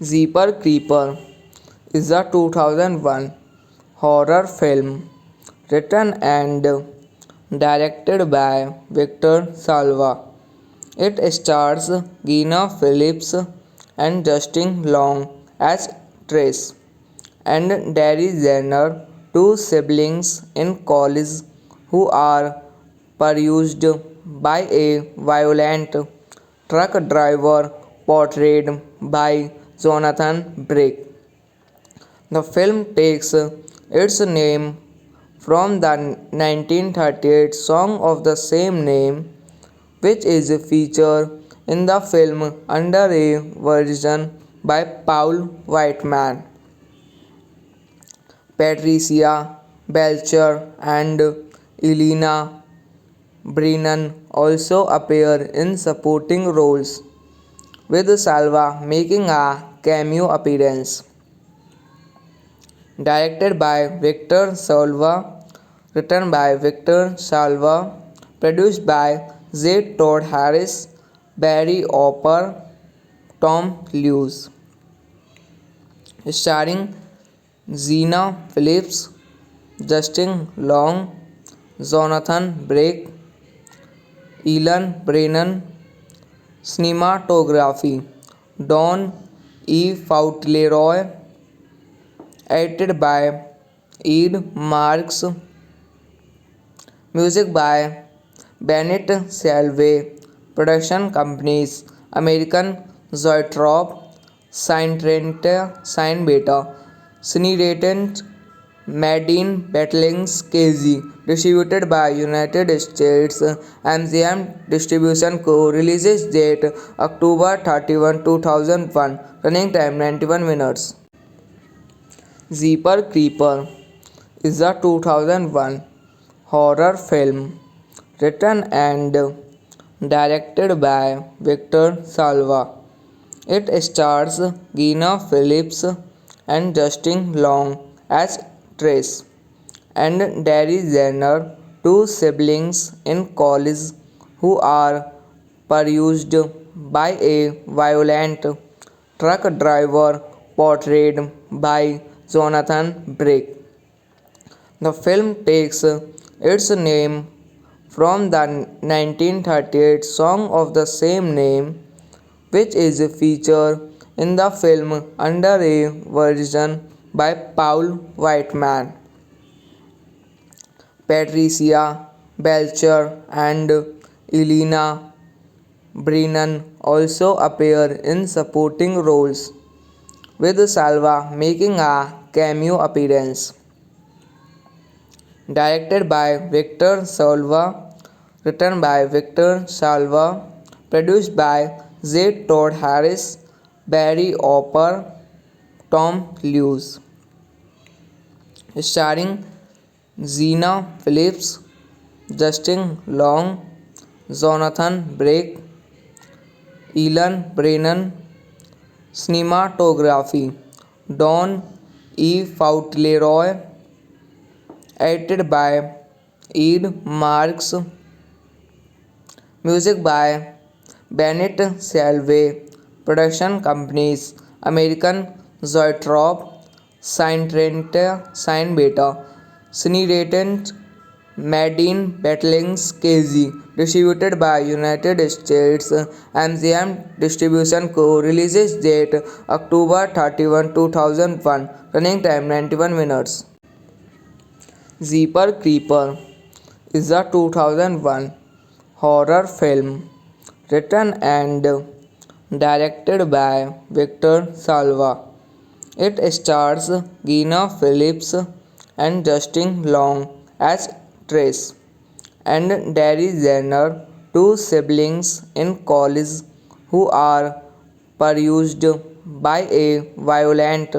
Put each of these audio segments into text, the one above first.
Jeepers Creepers is a 2001 horror film written and directed by Victor Salva. It stars Gina Phillips and Justin Long as Trace and Derry Jenner, two siblings in college who are pursued by a violent truck driver portrayed by Jonathan Brake. The film takes its name from the 1938 song of the same name, which is featured in the film under a version by Paul Whiteman. Patricia Belcher and Elena Brennan also appear in supporting roles, with Salva making a cameo appearance. Directed by Victor Salva, written by Victor Salva, produced by J. Todd Harris, Barry Opper, Tom Lewis, starring Zena Phillips, Justin Long, Jonathan Brake, Elan Brennan, cinematography Don E. Fauntleroy, edited by Ed Marks, music by Bennett Salve, production companies American Zoetrope, Sign Beta, Cinerated, Madine Battlings KZ, distributed by United States MGM Distribution Co. Release date October 31, 2001. Running time 91 minutes. Jeepers Creepers is a 2001 horror film written and directed by Victor Salva. It stars Gina Phillips and Justin Long as Trace and Derry Jenner, two siblings in college who are pursued by a violent truck driver portrayed by Jonathan Brake. The film takes its name from the 1938 song of the same name, which is featured in the film under a version by Paul Whiteman. Patricia Belcher and Elena Brennan also appear in supporting roles, with Salva making a cameo appearance. Directed by Victor Salva, written by Victor Salva, produced by Z. Todd Harris, Barry Opper, Tom Lewis, starring Zena Phillips, Justin Long, Jonathan Blake, Elan Brennan. Cinematography Don E. Fauntleroy, edited by Ed Marks, music by Bennett Salve, production companies American Zoetrope, Syntrenta, Sign Beta, Cinerated, Madine Battlings KZ, distributed by United States MGM Distribution Co. Releases date October 31, 2001. Running time 91 minutes. Jeepers Creepers is a 2001 horror film written and directed by Victor Salva. It stars Gina Phillips and Justin Long as Trace and Derry Jenner, two siblings in college who are pursued by a violent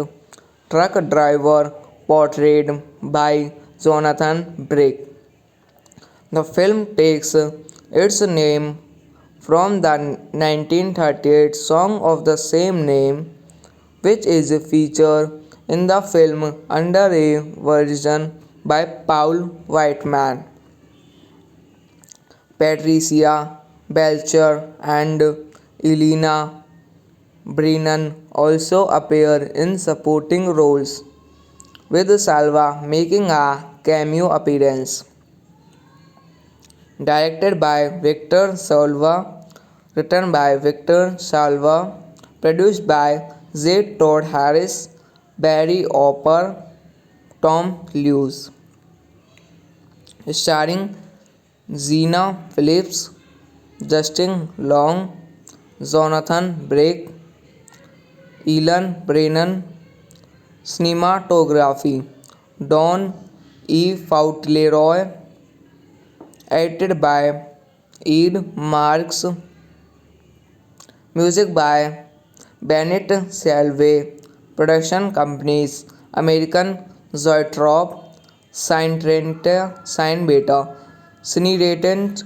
truck driver portrayed by Jonathan Blake. The film takes its name from the 1938 song of the same name, which is featured in the film under a version by Paul Whiteman. Patricia Belcher and Elena Brennan also appear in supporting roles, with Salva making a cameo appearance. Directed by Victor Salva, written by Victor Salva, produced by Z. Todd Harris, Barry Opper, Tom Lewis, starring Zena Phillips, Justin Long, Jonathan Blake, Elan Brennan. Cinematography Don E. Fauntleroy, edited by Ed Marks, music by Bennett Salve, production companies American Zoetrope, Syntrenta, Sign Beta, Cinerated,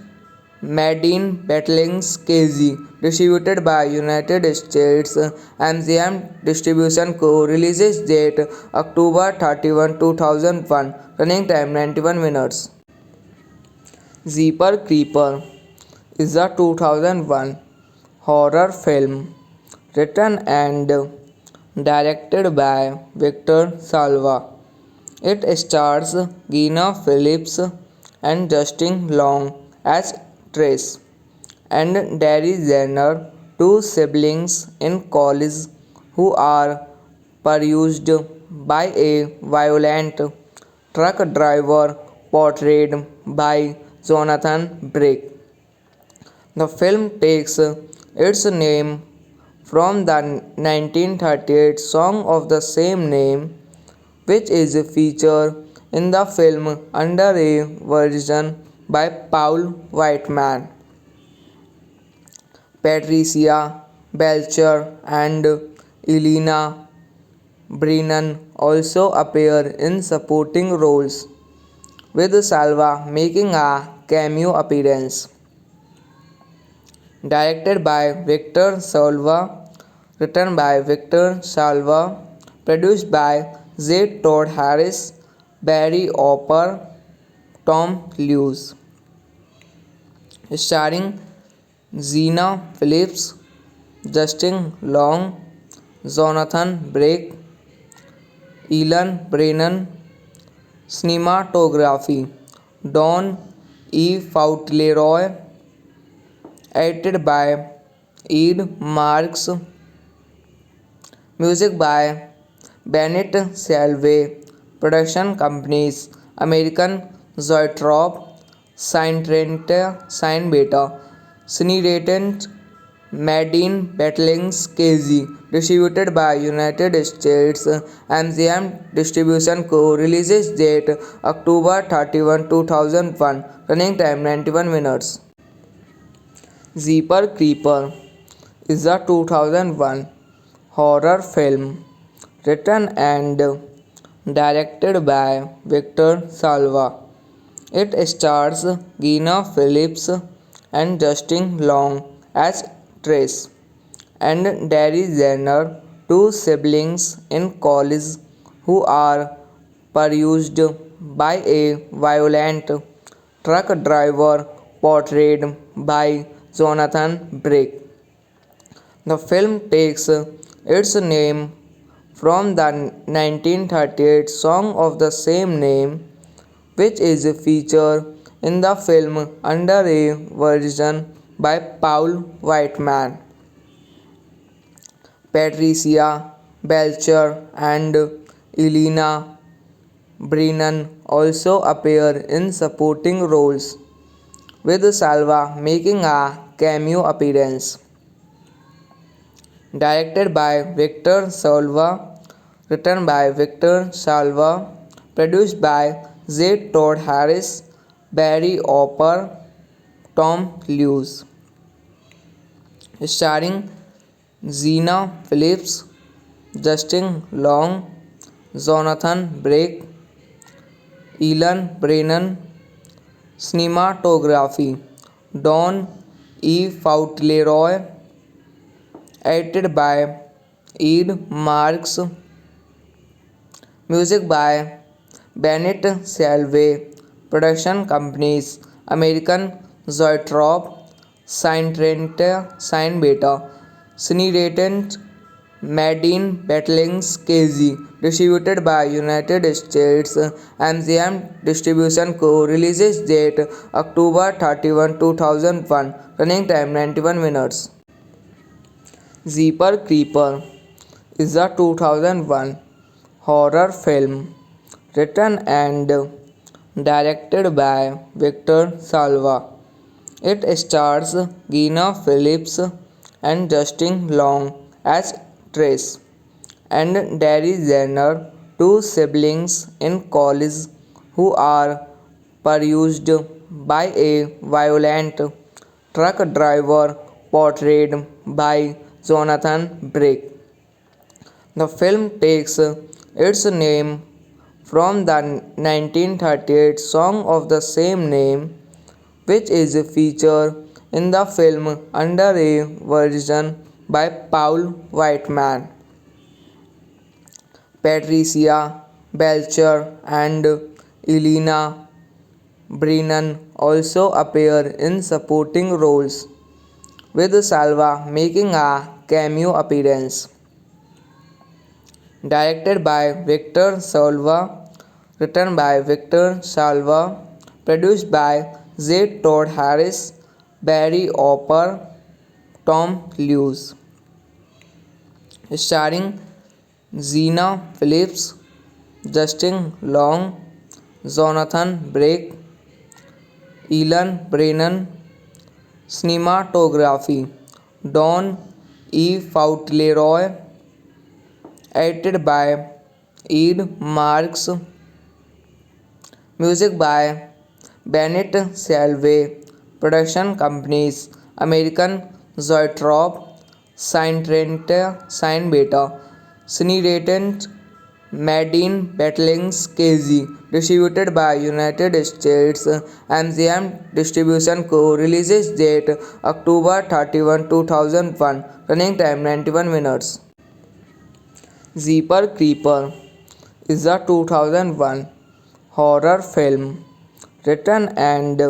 Madine Battlings KZ, distributed by United States MGM Distribution Co. Releases date October 31, 2001. Running time 91 minutes. Jeepers Creepers is a 2001 horror film written and directed by Victor Salva. It stars Gina Phillips and Justin Long as Trace and Derry Jenner, two siblings in college who are pursued by a violent truck driver portrayed by Jonathan Blake. The film takes its name from the 1938 song of the same name, which is featured in the film under a version by Paul Whiteman. Patricia Belcher and Elena Brennan also appear in supporting roles, with Salva making a cameo appearance. Directed by Victor Salva, written by Victor Salva, produced by Z. Todd Harris, Barry Opper, Tom Lewis, starring Zena Phillips, Justin Long, Jonathan Blake, Elan Brennan. Cinematography Don E. Fauntleroy, edited by Ed Marks, music by Bennett Salvay Production Companies, American Zoetrope, Syntrenta, Synbeta, Cineratant, Madine Battlings KZ, distributed by United States MGM Distribution Co. Releases date October 31, 2001. Running time 91 minutes. Jeepers Creepers is a 2001 horror film written and directed by Victor Salva. It stars Gina Phillips and Justin Long as Trace and Derry Jenner, two siblings in college who are pursued by a violent truck driver portrayed by Jonathan Brick. The film takes its name from the 1938 song of the same name, which is featured in the film under a version by Paul Whiteman. Patricia Belcher and Elena Brennan also appear in supporting roles, with Salva making a cameo appearance. Directed by Victor Salva, written by Victor Salva, produced by J. Todd Harris, Barry Opper, Tom Lewis, starring Zena Phillips, Justin Long, Jonathan Blake, Elan Brennan. Cinematography Don E. Fauntleroy, edited by Ed Marks, music by Bennett Salvay, production companies American Zoetrope, Syntrenta, Synbeta, Cineratant, Madine Battlings KZ, distributed by United States MGM Distribution Co. Releases date October 31, 2001. Running time 91 minutes. Jeepers Creepers is a 2001 horror film written and directed by Victor Salva. It stars Gina Phillips and Justin Long as Trace and Derry Jenner, two siblings in college who are pursued by a violent truck driver portrayed by Jonathan Brick. The film takes its name from the 1938 song of the same name, which is featured in the film under a version by Paul Whiteman. Patricia Belcher and Elena Brennan also appear in supporting roles, with Salva making a cameo appearance. Directed by Victor Salva, written by Victor Salva, produced by J. Todd Harris, Barry Opper, Tom Lewis, starring Zena Phillips, Justin Long, Jonathan Blake, Elan Brennan. Cinematography Don E. Fauntleroy, edited by Ed Marks, music by Bennett Salvay, production companies American Zoetrope, Syntrenta, Synbeta, Cineratant, Madine Battlings KZ, distributed by United States MGM Distribution Co. Releases date October 31, 2001. Running time 91 minutes. Jeepers Creepers is a 2001 horror film written and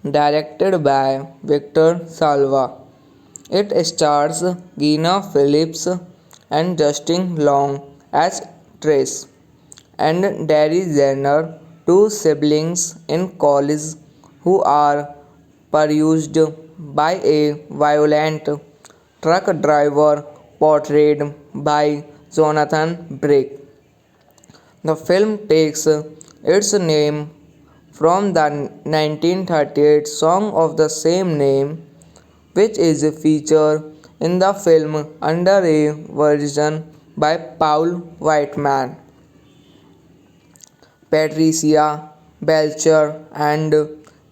directed by Victor Salva. It stars Gina Phillips and Justin Long as Trace and Derry Jenner, two siblings in college who are pursued by a violent truck driver portrayed by Jonathan Blake. The film takes its name from the 1938 song of the same name, which is featured in the film under a version by Paul Whiteman. Patricia Belcher and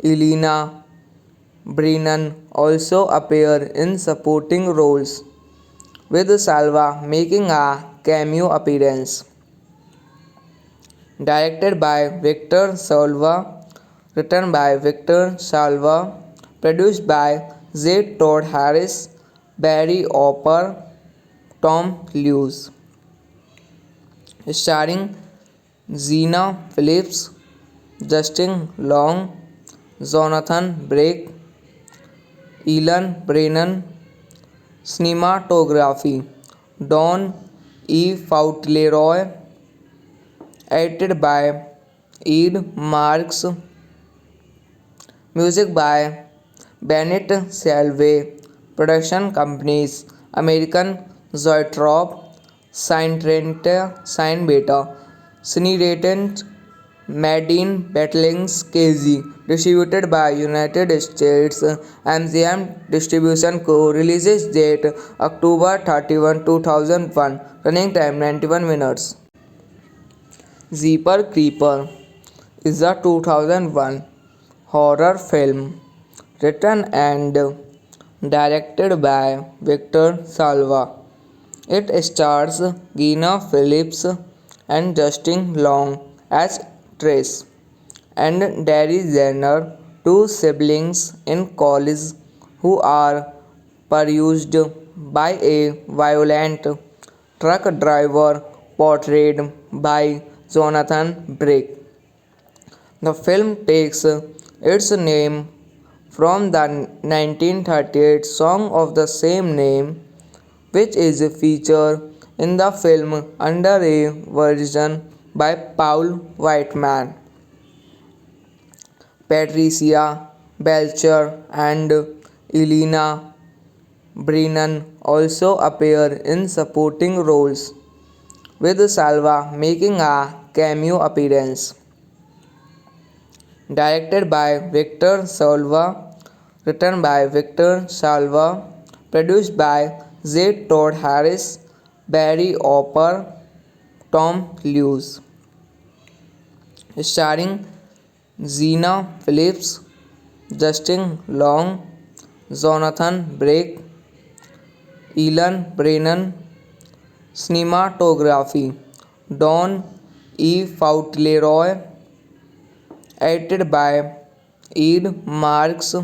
Elena Brennan also appear in supporting roles, with Salva making a cameo appearance. Directed by Victor Salva, written by Victor Salva, produced by Z. Todd Harris, Barry Opper, Tom Lewis, starring Zena Phillips, Justin Long, Jonathan Blake, Elon Brennan. Cinematography Don E. Fauntleroy, edited by Ed Marks, music by Bennett Salvay, production companies American Zoetrope, Syntrenta, Synbeta, Cineratant, Madine Battlings KZ, distributed by United States MGM Distribution Co. Releases date October 31, 2001. Running time 91 minutes. Jeepers Creepers is a 2001 horror film written and directed by Victor Salva. It stars Gina Phillips and Justin Long as Trace and Darry Jenner, two siblings in college who are pursued by a violent truck driver portrayed by Jonathan Blake. The film takes its name from the 1938 song of the same name, which is featured in the film under a version by Paul Whiteman. Patricia Belcher and Elena Brennan also appear in supporting roles, with Salva making a cameo appearance. Directed by Victor Salva, written by Victor Salva, produced by Z. Todd Harris, Barry Opper, Tom Lewis, starring Zena Phillips, Justin Long, Jonathan Blake, Elon Brennan. Cinematography Don E. Fauntleroy, edited by Ed Marks,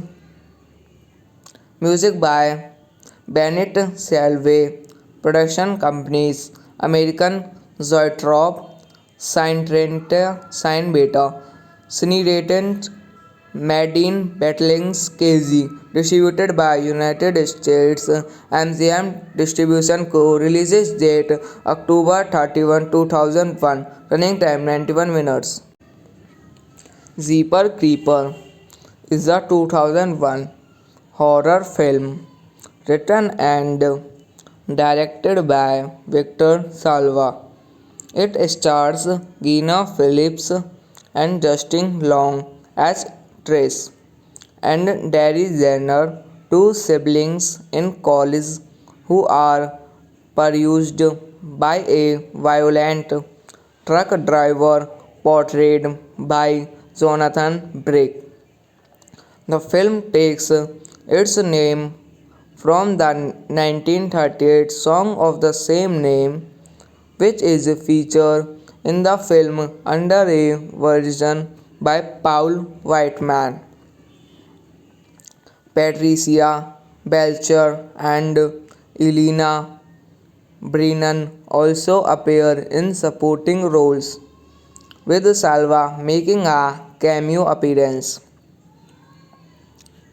music by Bennett Salvay, production companies American Zoetrope, Syntrenta, Synbeta, Cineratant, Madine Battlings KZ, distributed by United States MGM Distribution Co. Releases date October 31, 2001. Running time 91 minutes. Jeepers Creepers is a 2001 horror film written and directed by Victor Salva. It stars Gina Phillips and Justin Long as Trace and Darry Jenner, two siblings in college who are pursued by a violent truck driver portrayed by Jonathan Blake. The film takes its name from the 1938 song of the same name, which is featured in the film under a version by Paul Whiteman. Patricia Belcher and Elena Brennan also appear in supporting roles, with Salva making a cameo appearance.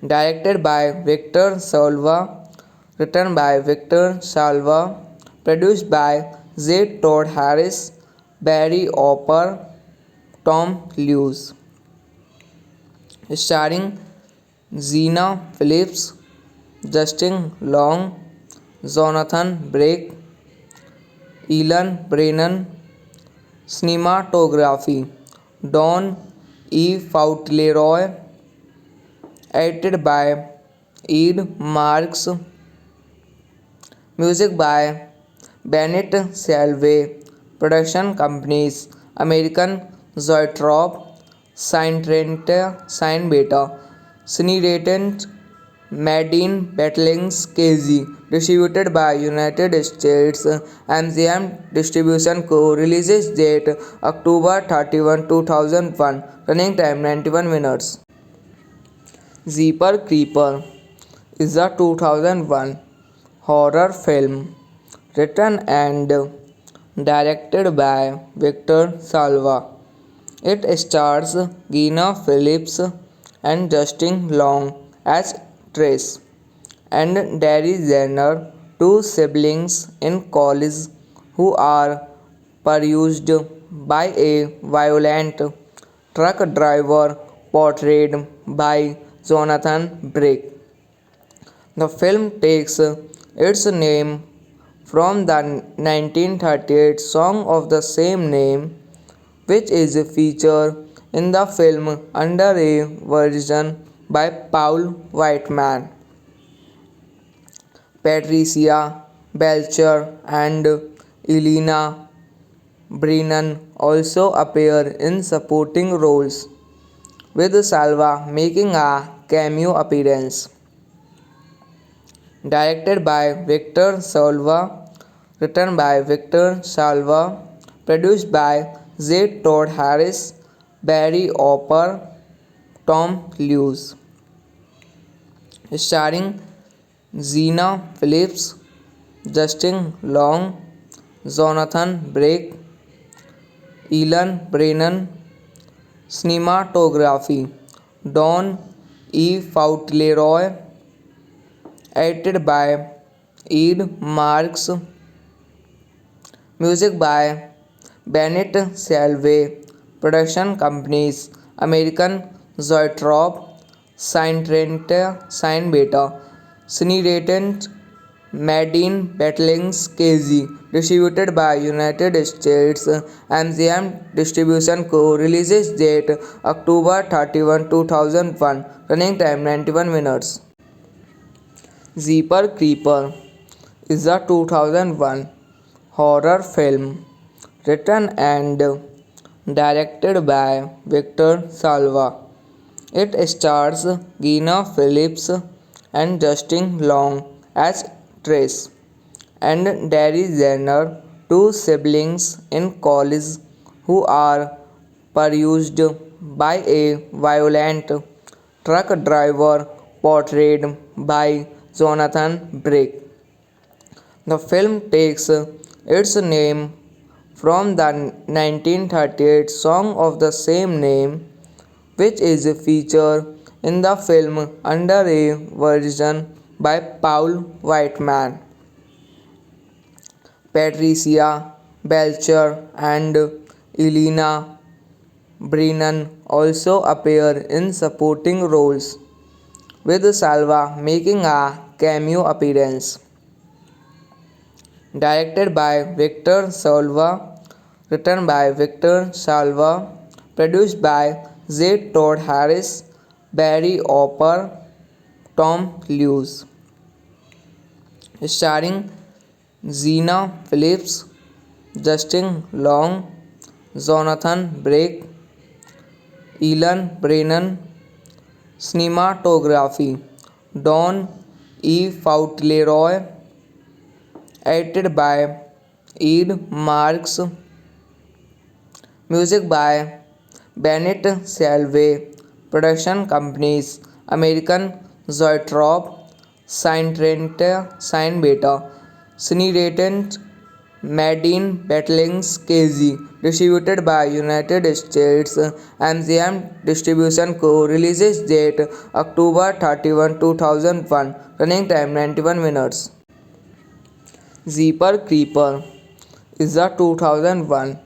Directed by Victor Salva, written by Victor Salva, produced by Z. Todd Harris, Barry Opper, Tom Lewis, starring Zena Phillips, Justin Long, Jonathan Blake, Ilan Brennan. Cinematography Don E. Fauntleroy. Edited by Ed Marks. Music by Bennett Salvey. Production companies American Zoetrope, Syntrenta, Synbeta, Cineratant, Madine Battlings KZ. Distributed by United States MGM Distribution Co. Releases date October 31, 2001. Running time 91 minutes. Jeepers Creepers is a 2001 horror film written and directed by Victor Salva. It stars Gina Phillips and Justin Long as Trace and Derry Jenner, two siblings in college who are pursued by a violent truck driver portrayed by Jonathan Blake. The film takes its name from the 1938 song of the same name, which is featured in the film under a version by Paul Whiteman. Patricia Belcher and Elena Brennan also appear in supporting roles, with Salva making a cameo appearance. Directed by Victor Salva, written by Victor Salva, produced by J. Todd Harris, Barry Opper, Tom Lewis, starring Gina Phillips, Justin Long, Jonathan Blake, Elan Brennan. Cinematography Don E. Fauntleroy. Edited by Ed Marks. Music by Bennett Salvey. Production companies American Zoetrope, Syntrenta, Synbeta, Cineratant, Madine Battlings KZ. Distributed by United States MGM Distribution Co. Releases date October 31, 2001. Running time 91 minutes. Jeepers Creepers is a 2001 horror film written and directed by Victor Salva. It stars Gina Phillips and Justin Long as Trace and Derry Jenner, two siblings in college who are pursued by a violent truck driver portrayed by Jonathan Blake. The film takes its name from the 1938 song of the same name, which is featured in the film under a version by Paul Whiteman. Patricia Belcher and Elena Brennan also appear in supporting roles, with Salva making a cameo appearance. Directed by Victor Salva, written by Victor Salva, produced by J. Todd Harris, Barry Opper, Tom Lewis, starring Gina Phillips, Justin Long, Jonathan Blake, Elan Brennan. Cinematography Don E. Fauntleroy. Edited by Ed Marks. Music by Bennett Salvey. Production companies American Zoetrope, Syntrenta, Synbeta, Cineratant, Madine Battlings KZ. Distributed by United States MGM Distribution Co. Releases date October 31, 2001. Running time 91 minutes. Jeepers Creepers is a 2001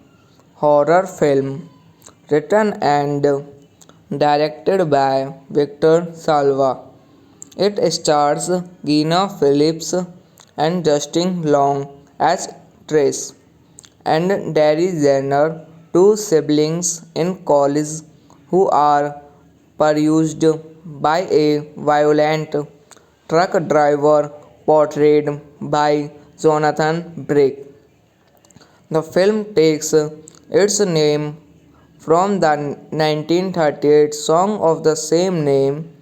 horror film written and directed by Victor Salva. It stars Gina Phillips and Justin Long as Trace and Darry Jenner, two siblings in college who are pursued by a violent truck driver portrayed by Jonathan Brick. The film takes its name from the 1938 song of the same name,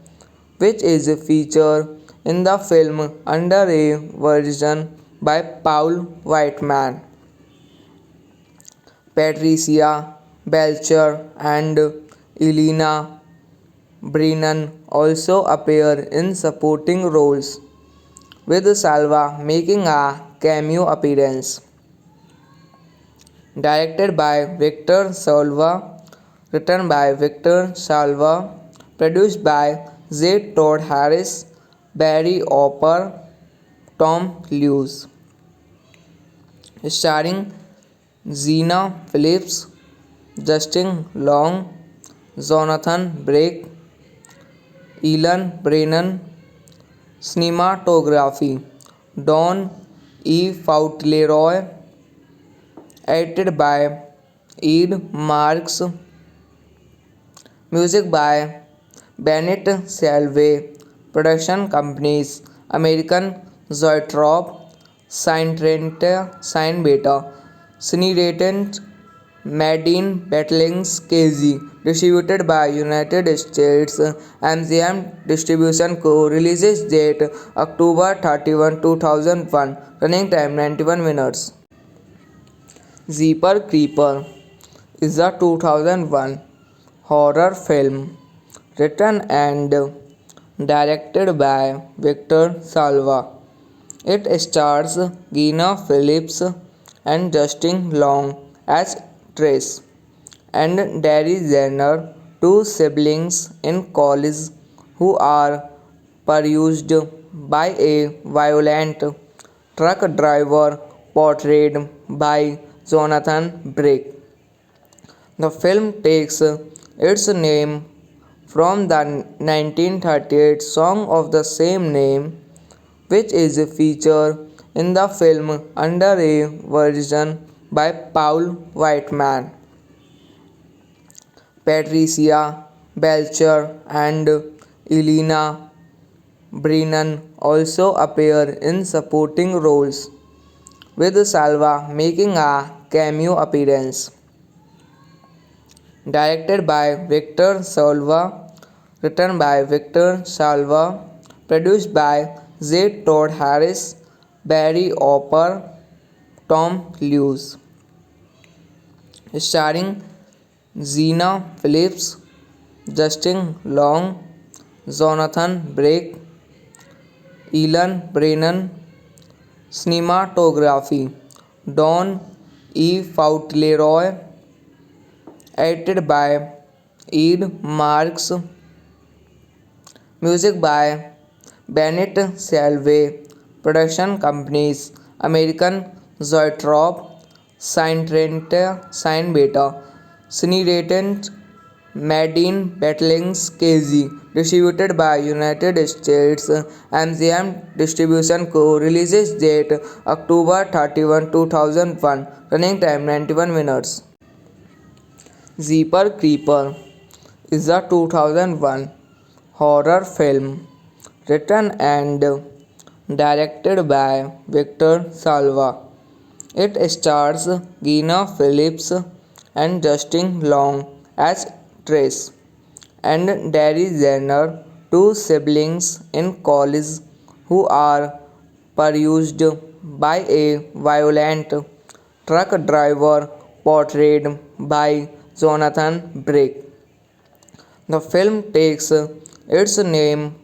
which is featured in the film under a version by Paul Whiteman. Patricia Belcher and Elena Brennan also appear in supporting roles, with Salva making a cameo appearance. Directed by Victor Salva, written by Victor Salva, produced by J. Todd Harris, Barry Opper, Tom Lewis, starring Zena Phillips, Justin Long, Jonathan Blake, Elan Brennan, cinematography Don E. Fauntleroy, edited by Ed Marks, music by Bennett Salve, production companies American Zoetrope, Syntrenta, Synbeta, Cineratant, Madine Battlings KZ, distributed by United States MGM Distribution Co. Releases date October 31, 2001. Running time 91 minutes. Jeepers Creepers is a 2001 horror film written and directed by Victor Salva. It stars Gina Phillips and Justin Long as Trace and Darry Jenner, two siblings in college who are pursued by a violent truck driver portrayed by Jonathan Brick. The film takes its name from the 1938 song of the same name, which is featured in the film under a version by Paul Whiteman. Patricia Belcher and Elena Brennan also appear in supporting roles, with Salva making a cameo appearance. Directed by Victor Salva, written by Victor Salva, produced by J. Todd Harris, Barry Opper, Tom Lewis, starring Zena Phillips, Justin Long, Jonathan Blake, Elan Brennan, cinematography Don E. Fauntleroy, edited by Ed Marks, music by Bennett Salve, production companies American Zoetrope, Syntrenta, Synbeta, Cineratant, Madine Battlings KZ, distributed by United States MGM Distribution Co. Releases date October 31, 2001. Running time 91 minutes. Jeepers Creepers is a 2001 horror film written and directed by Victor Salva. It stars Gina Phillips and Justin Long as Trace and Darry Jenner, two siblings in college who are pursued by a violent truck driver portrayed by Jonathan Brick. The film takes its name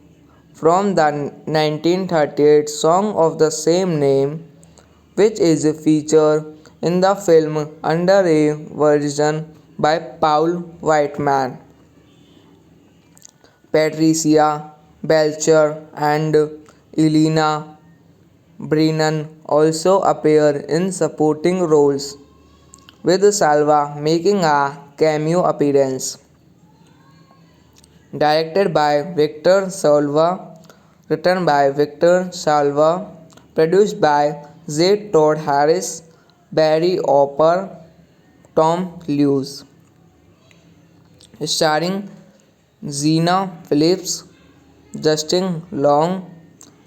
from the 1938 song of the same name, which is featured in the film under a version by Paul Whiteman. Patricia Belcher and Elena Brennan also appear in supporting roles, with Salva making a cameo appearance. Directed by Victor Salva, written by Victor Salva, produced by J. Todd Harris, Barry Opper, Tom Lewis. Starring Zena Phillips, Justin Long,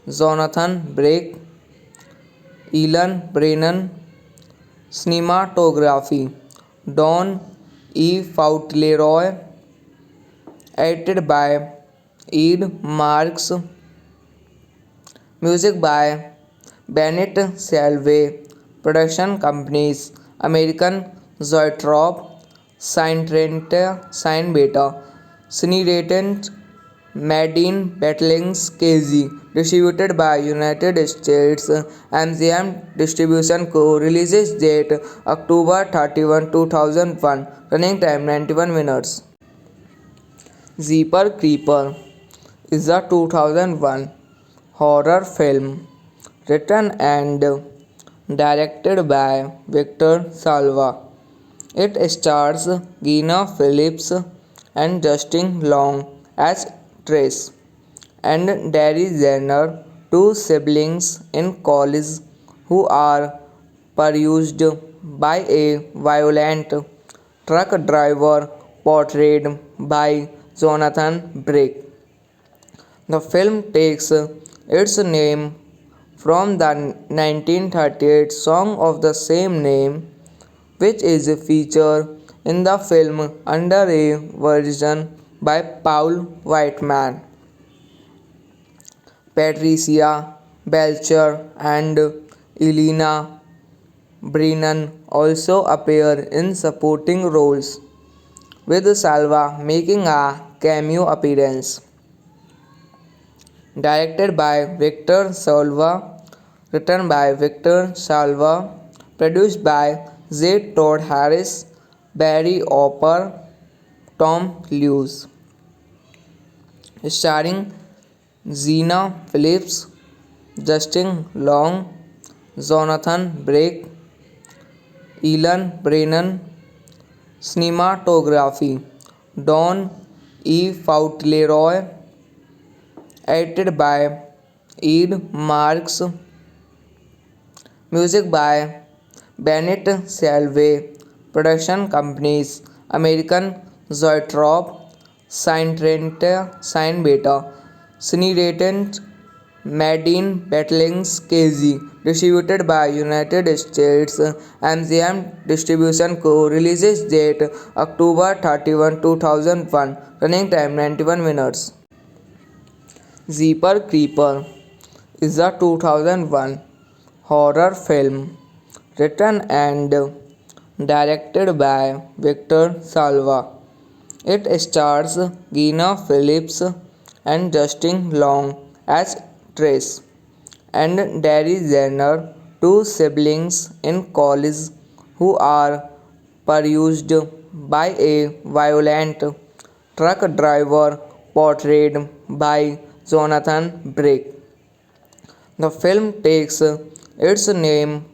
Jonathan Brake, Elan Brennan. Cinematography Don E. Fauntleroy. Edited by Ed Marks. Music by Bennett Salvey. Production companies American Zoetrope, Syntrenta, Synbeta. Cinerated Madine Battlings KZ. Distributed by United States. MGM Distribution Co. Releases date October 31, 2001. Running time 91 minutes. Jeepers Creepers is a 2001 horror film written and directed by Victor Salva. It stars Gina Phillips and Justin Long as Trace and Derry Jenner, two siblings in college who are pursued by a violent truck driver portrayed by Jonathan Brake. The film takes its name from the 1938 song of the same name, which is featured in the film under a version by Paul Whiteman. Patricia Belcher and Elena Brennan also appear in supporting roles, with Salva making a cameo appearance. Directed by Victor Salva, written by Victor Salva, produced by J. Todd Harris, Barry Opper, Tom Lewis. Starring Zena Phillips, Justin Long, Jonathan Brake, Elan Brennan. Cinematography Don E. Fauntleroy. Edited by Ed Marks. Music by Bennett Salvey. Production companies American Zoetrope, Syntrenta, Synbeta. Cinerated Madine Battlings KZ. Distributed by United States. MGM Distribution Co. Releases date October 31, 2001. Running time 91 minutes. Jeepers Creepers is a 2001 horror film written and directed by Victor Salva. It stars Gina Phillips and Justin Long as Trace and Derry Jenner, two siblings in college who are pursued by a violent truck driver portrayed by Jonathan Brake. The film takes its name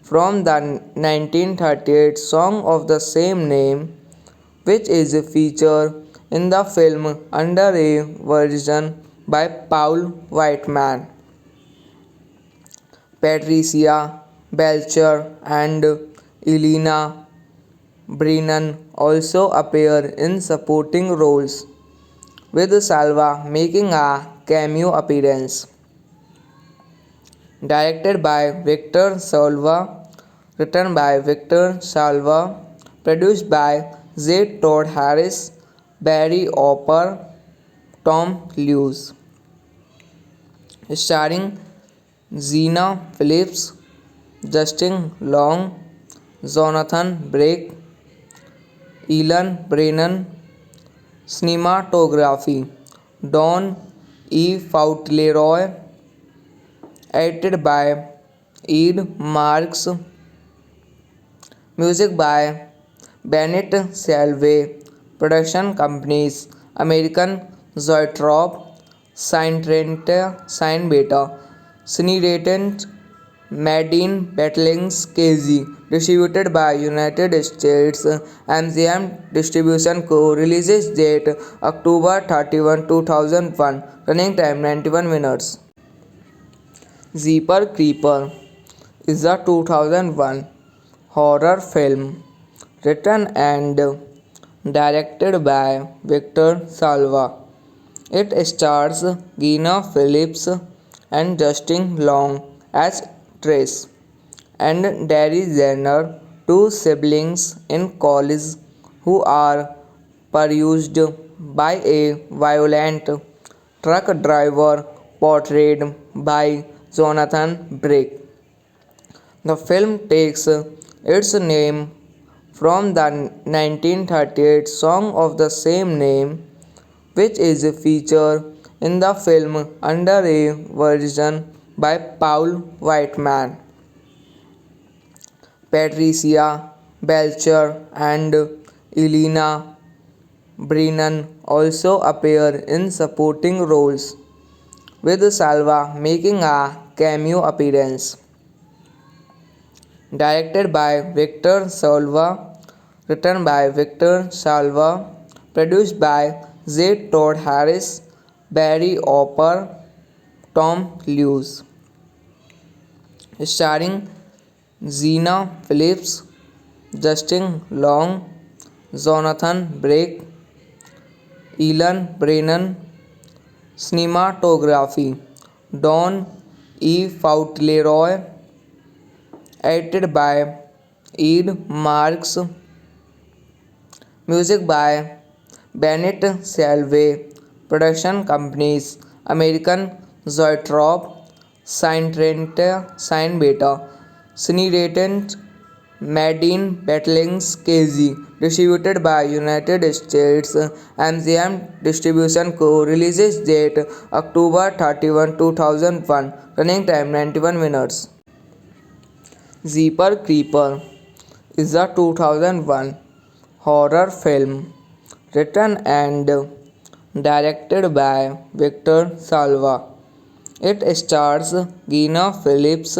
from the 1938 song of the same name, which is featured in the film under a version by Paul Whiteman. Patricia Belcher and Elena Brennan also appear in supporting roles, with Salva making a cameo appearance. Directed by Victor Salva, written by Victor Salva, produced by J. Todd Harris, Barry Opper, Tom Lewis. Starring Zena Phillips, Justin Long, Jonathan Brake, Elan Brennan. Cinematography Don E. Fauntleroy. Edited by Ed Marks. Music by Bennett Salvey. Production companies American Zoetrope, Syntrenta, Synbeta. Cinerated Madine Battlings KZ. Distributed by United States. MGM Distribution Co. Releases date October 31, 2001. Running time 91 minutes. Jeepers Creepers is a 2001 horror film written and directed by Victor Salva. It stars Gina Phillips and Justin Long as Trace and Derry Jenner, two siblings in college who are pursued by a violent truck driver portrayed by Jonathan Blake. The film takes its name from the 1938 song of the same name, which is featured in the film under a version by Paul Whiteman. Patricia Belcher and Elena Brennan also appear in supporting roles, with Salva making a cameo appearance. Directed by Victor Salva, written by Victor Salva, produced by J. Todd Harris, Barry Opper, Tom Lewis, starring Zena Phillips, Justin Long, Jonathan Blake, Elan Brennan, cinematography Don E. Fauntleroy, edited by Ed Marks, music by Bennett Salve, production companies American Zoetrope, Syntrenta, Beta, Cineratant, Madine Battlings KZ, distributed by United States MGM Distribution Co. Releases date October 31, 2001. Running time 91 minutes. Jeepers Creepers is a 2001 horror film written and directed by Victor Salva. It stars Gina Phillips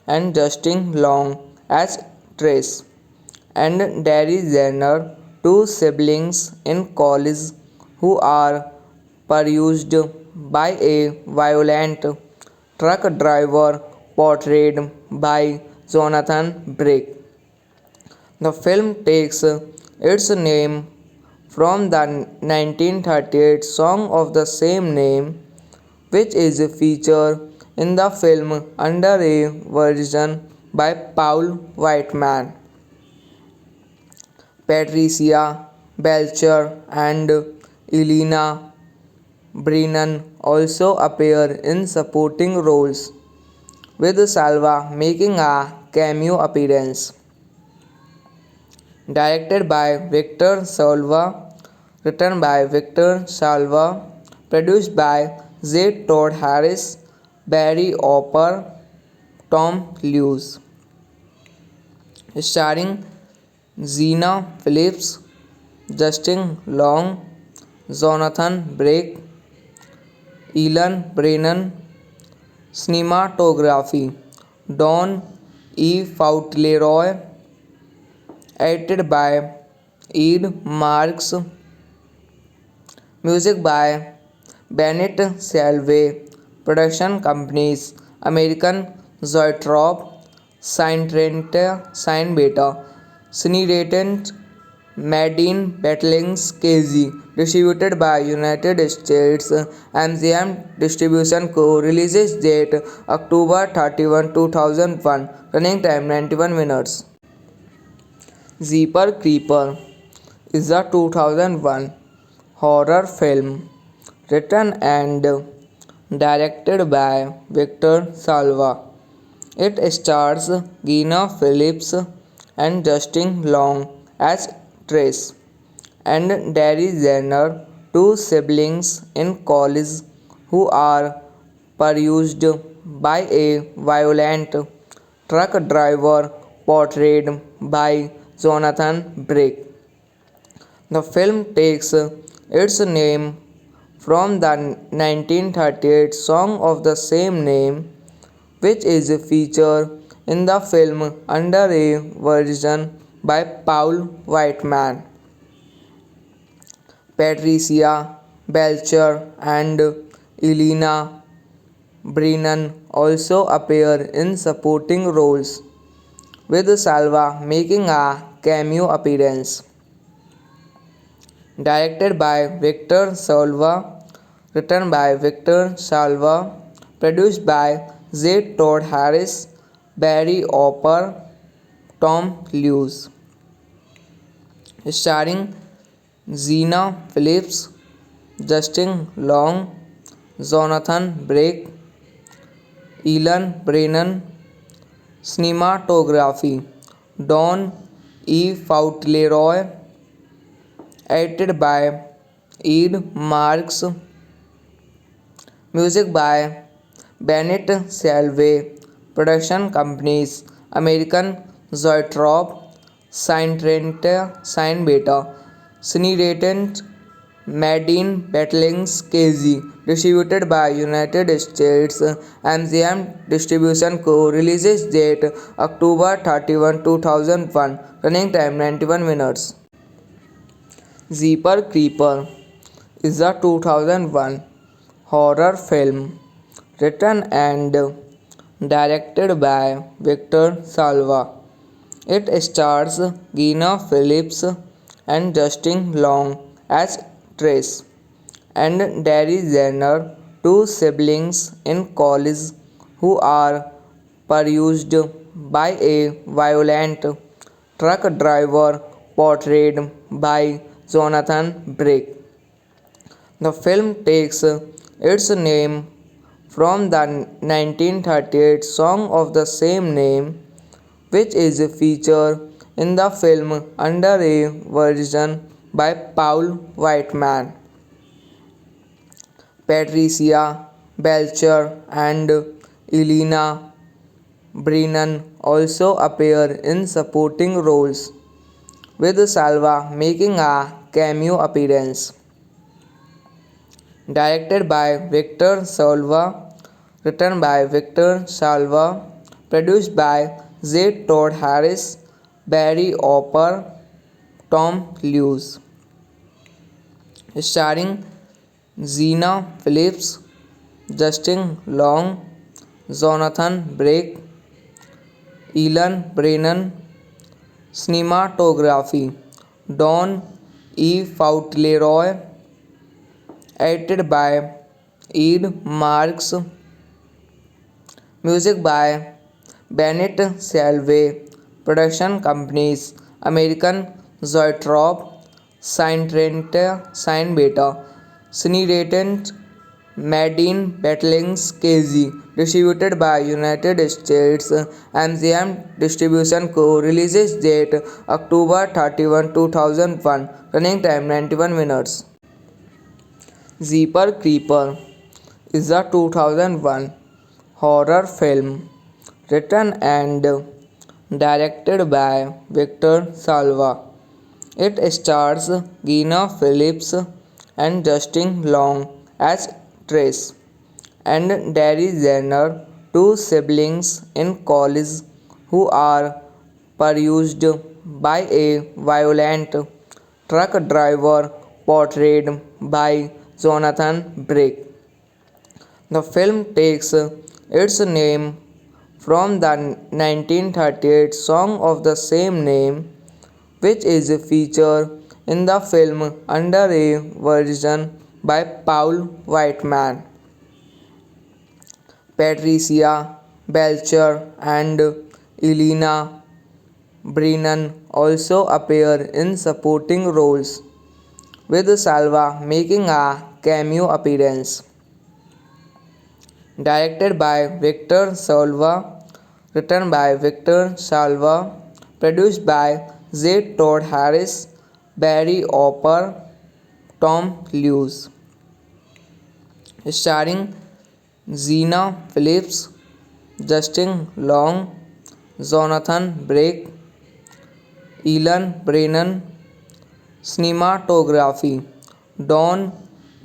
and Justin Long as Trace and Derry Jenner, two siblings in college who are pursued by a violent truck driver portrayed by Jonathan Blake. The film takes its name from the 1938 song of the same name, which is featured in the film under a version by Paul Whiteman. Patricia Belcher and Elena Brennan also appear in supporting roles, with Salva making a cameo appearance. Directed by Victor Salva, written by Victor Salva, produced by J. Todd Harris, Barry Opper, Tom Lewis, starring Zena Phillips, Justin Long, Jonathan Blake, Elan Brennan, cinematography Don E. Fauntleroy, edited by Ed Marks, music by Bennett Salve, production companies American Zoetrope, Syntrenta, Beta, Cineratant, Madine Battlings KZ, distributed by United States MGM Distribution Co. Releases date October 31, 2001. Running time 91 minutes. Jeepers Creepers is a 2001 horror film written and directed by Victor Salva. It stars Gina Phillips and Justin Long as Trace and Derry Jenner, two siblings in college who are pursued by a violent truck driver portrayed by Jonathan Blake. The film takes its name from the 1938 song of the same name, which is featured in the film under a version by Paul Whiteman. Patricia Belcher and Elena Brennan also appear in supporting roles, with Salva making a cameo appearance. Directed by Victor Salva, written by Victor Salva, produced by Z. Todd Harris, Barry Opper, Tom Lewis, starring Zena Phillips, Justin Long, Jonathan Brake, Elan Brennan, cinematography, Don E. Fauntleroy, edited by Ed Marks, music by Bennett Salve, production companies American Zoetrope, Syntrenta, Synbeta, Cineratant, Madine Battlings KZ, distributed by United States MGM Distribution Co. Releases date October 31, 2001. Running time 91 minutes. Jeepers Creepers is a 2001 horror film written and directed by Victor Salva. It stars Gina Phillips and Justin Long as Trace and Derry Jenner, two siblings in college who are pursued by a violent truck driver portrayed by Jonathan Brake. The film takes its name from the 1938 song of the same name, which is featured in the film under a version by Paul Whiteman. Patricia Belcher and Elena Brennan also appear in supporting roles, with Salva making a cameo appearance. Directed by Victor Salva, written by Victor Salva, produced by Z. Todd Harris, Barry Opper, Tom Lewis, starring Zena Phillips, Justin Long, Jonathan Brake, Elan Brennan, cinematography, Don E. Fauntleroy, edited by Ed Marks, music by Bennett Salve, production companies American Zoetrope, Syntrenta, Synbeta, Cineratant, Madine Battlings KZ, distributed by United States MGM Distribution Co. Releases date October 31, 2001. Running time 91 minutes. Jeepers Creepers is a 2001 horror film written and directed by Victor Salva. It stars Gina Phillips and Justin Long as Trace and Derry Jenner, two siblings in college who are pursued by a violent truck driver portrayed by Jonathan Brake. The film takes its name from the 1938 song of the same name, which is featured in the film under a version by Paul Whiteman. Patricia Belcher and Elena Brennan also appear in supporting roles, with Salva making a cameo appearance. Directed by Victor Salva, written by Victor Salva, produced by Z. Todd Harris, Barry Opper, Tom Lewis, starring Zena Phillips, Justin Long, Jonathan Brake, Elan Brennan, cinematography, Don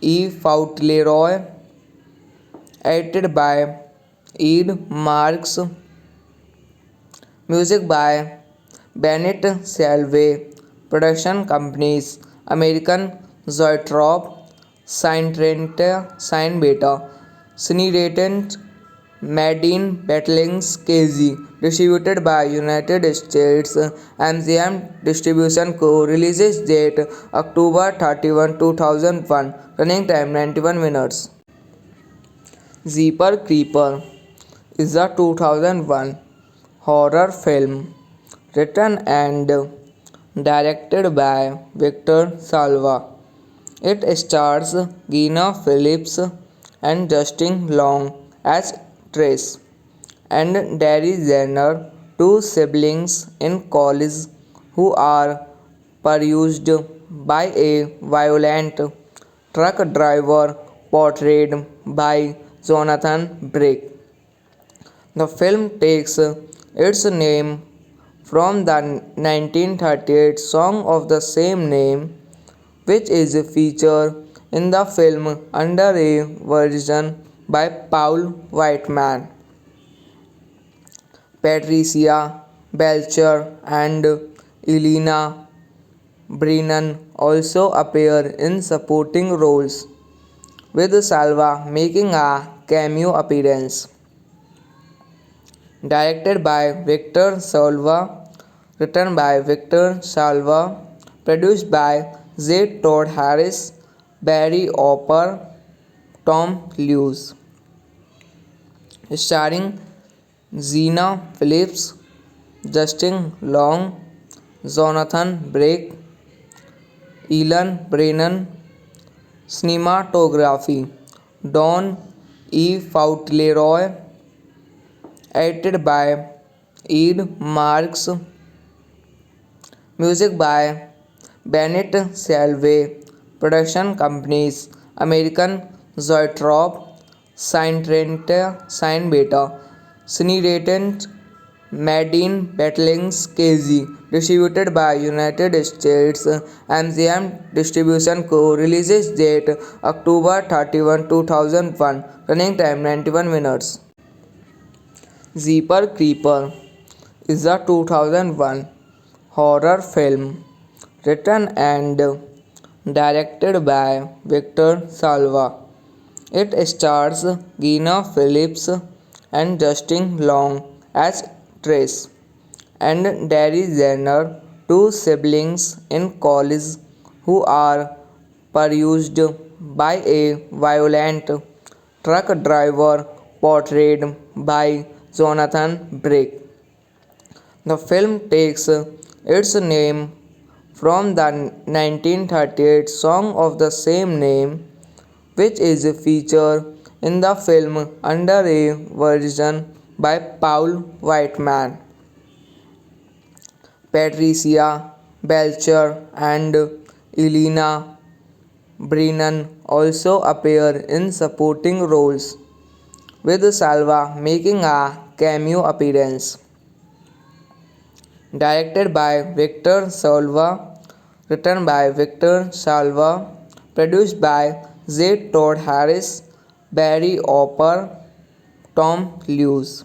E. Fauntleroy, edited by Ed Marks, music by Bennett Salve, production companies American Zoetrope, Syntrenta, Synbeta, Cineratant, Madine Battlings KZ, distributed by United States. MGM Distribution Co. Releases date October 31, 2001. Running time 91 minutes. Jeepers Creepers is a 2001 horror film written and directed by Victor Salva. It stars Gina Phillips and Justin Long as Trace and Derry Jenner, two siblings in college who are pursued by a violent truck driver portrayed by Jonathan Blake. The film takes its name from the 1938 song of the same name, which is featured in the film under a version by Paul Whiteman. Patricia Belcher and Elena Brennan also appear in supporting roles, with Salva making a cameo appearance. Directed by Victor Salva, written by Victor Salva, produced by J. Todd Harris, Barry Opper, Tom Lewis, starring Zena Phillips, Justin Long, Jonathan Blake, Elan Brennan. Cinematography Don E. Fauntleroy, edited by Ed Marks, music by Bennett Salve, production companies American Zoetrope, Syntrenta, Beta, Cineratant, Madine Battlings KZ, distributed by United States. MGM Distribution Co. Releases date October 31, 2001. Running time 91 minutes. Jeepers Creepers is a 2001 horror film written and directed by Victor Salva. It stars Gina Phillips and Justin Long as Trace and Derry Jenner, two siblings in college who are pursued by a violent truck driver portrayed by Jonathan Blake. The film takes its name from the 1938 song of the same name, which is featured in the film under a version by Paul Whiteman. Patricia Belcher and Elena Brennan also appear in supporting roles, with Salva making a cameo appearance. Directed by Victor Salva, written by Victor Salva, produced by J. Todd Harris, Barry Opper, Tom Lewis,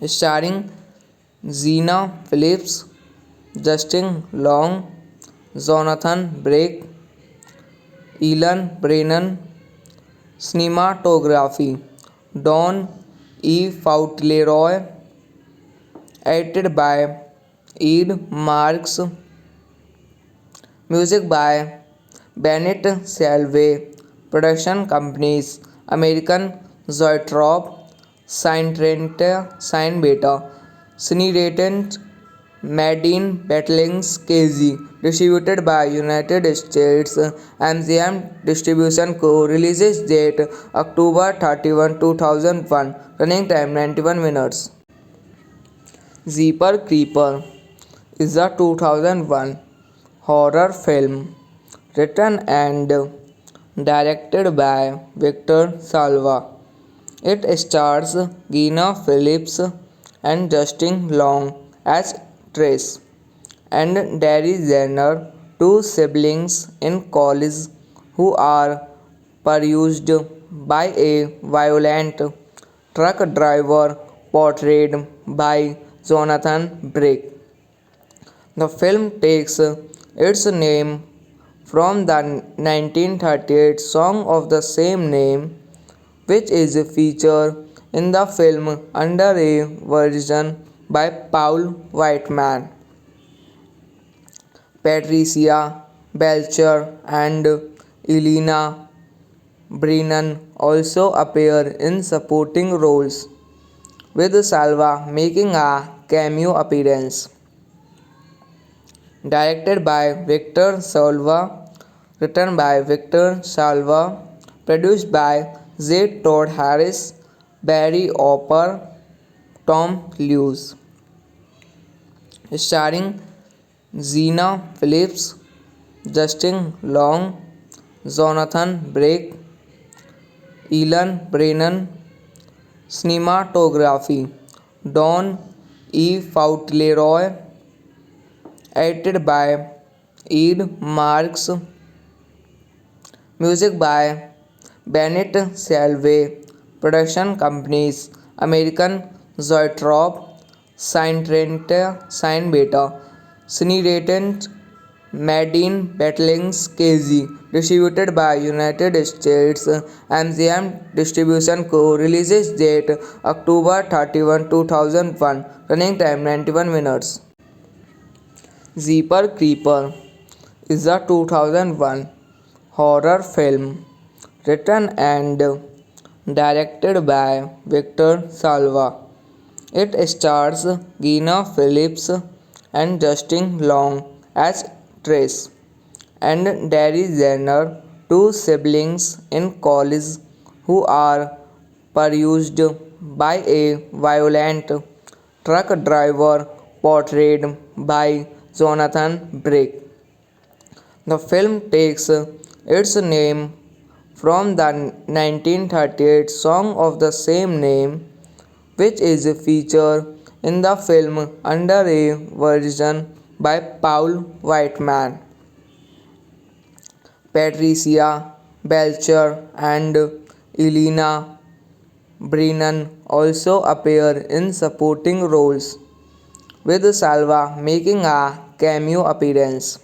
starring Zena Phillips, Justin Long, Jonathan Blake, Elan Brennan. Cinematography Don E. Fauntleroy, edited by Ed Marks, music by Bennett Salve, production companies American Zoetrope, Syntrenta, Beta, Cineratant, Madine Battlings KZ, distributed by United States. MGM Distribution Co. Releases date October 31, 2001. Running time 91 minutes. Jeepers Creepers is a 2001 horror film written and directed by Victor Salva. It stars Gina Phillips and Justin Long as Trace and Derry Jenner, two siblings in college who are pursued by a violent truck driver portrayed by Jonathan Blake. The film takes its name from the 1938 song of the same name, which is featured in the film under a version by Paul Whiteman. Patricia Belcher and Elena Brennan also appear in supporting roles, with Salva making a cameo appearance. Directed by Victor Salva, written by Victor Salva, produced by Z. Todd Harris, Barry Opper, Tom Lewis, starring Zena Phillips, Justin Long, Jonathan Blake, Elan Brennan, cinematography Don E. Fauntleroy, edited by Ed Marks, music by Bennett Salve, production companies American Zoetrope, Syntrenta, Sign Beta, Cineratant, Madine Battlings KZ, distributed by United States MGM Distribution Co. Releases date October 31, 2001. Running time 91 minutes. Jeepers Creepers is a 2001 horror film written and directed by Victor Salva. It stars Gina Phillips and Justin Long as Trace and Darry Jenner, two siblings in college who are pursued by a violent truck driver portrayed by Jonathan Blake. The film takes its name from the 1938 song of the same name, which is featured in the film under a version by Paul Whiteman. Patricia Belcher and Elena Brennan also appear in supporting roles, with Salva making a cameo appearance.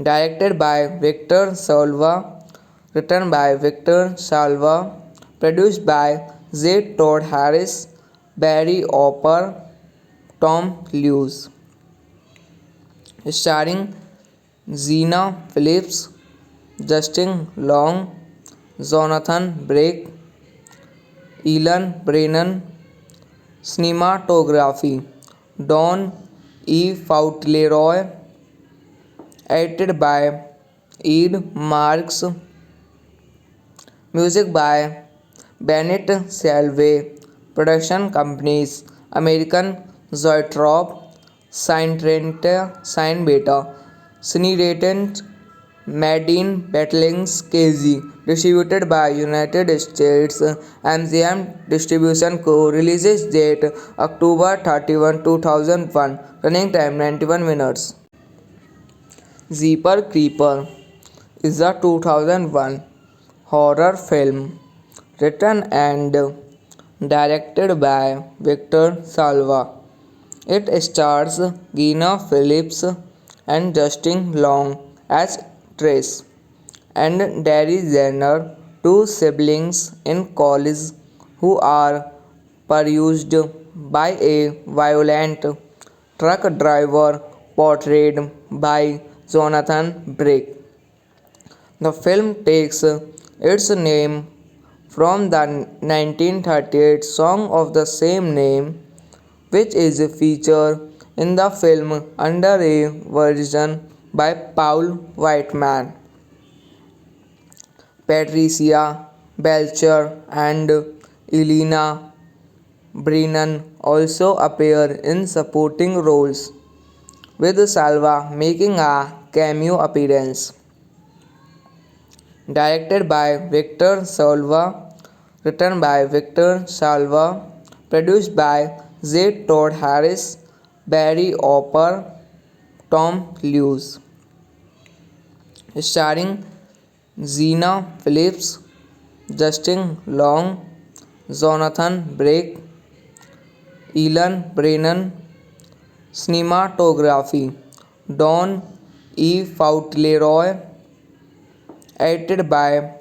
Directed by Victor Salva, written by Victor Salva, produced by Z. Todd Harris, Barry Opper, Tom Lewis, starring Zena Phillips, Justin Long, Jonathan Blake, Elan Brennan, cinematography Don E. Fauntleroy, edited by Ed Marks, music by Bennett Salve, production companies American Zoetrope, Syntrenta, Sign Beta, Cineratant, Madine Battlings KZ, distributed by United States MGM Distribution Co. Releases date October 31, 2001. Running time 91 minutes. Jeepers Creepers is a 2001 horror film written and directed by Victor Salva. It stars Gina Phillips and Justin Long as Trace and Darry Jenner, two siblings in college who are pursued by a violent truck driver portrayed by Jonathan Blake. The film takes its name from the 1938 song of the same name, which is featured in the film under a version by Paul Whiteman. Patricia Belcher and Elena Brennan also appear in supporting roles, with Salva making a cameo appearance. Directed by Victor Salva, written by Victor Salva, produced by Z. Todd Harris, Barry Opper, Tom Lewis, starring Zena Phillips, Justin Long, Jonathan Blake, Elan Brennan, cinematography Don E. Fauntleroy, edited by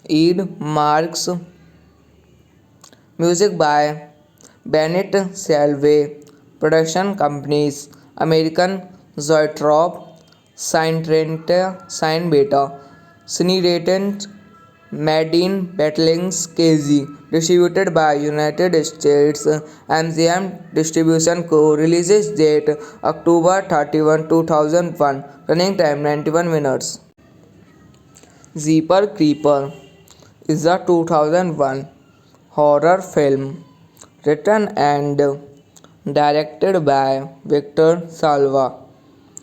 Ed Marks, Music by Bennett Salvay. Production companies American Zoetrope, Syntrenta, Synbeta, Cineretent, Madine Battlings KZ. Distributed by United States MGM Distribution Co. Releases date October 31, 2001. Running time 91 minutes. Jeepers Creepers is a 2001 horror film written and directed by Victor Salva.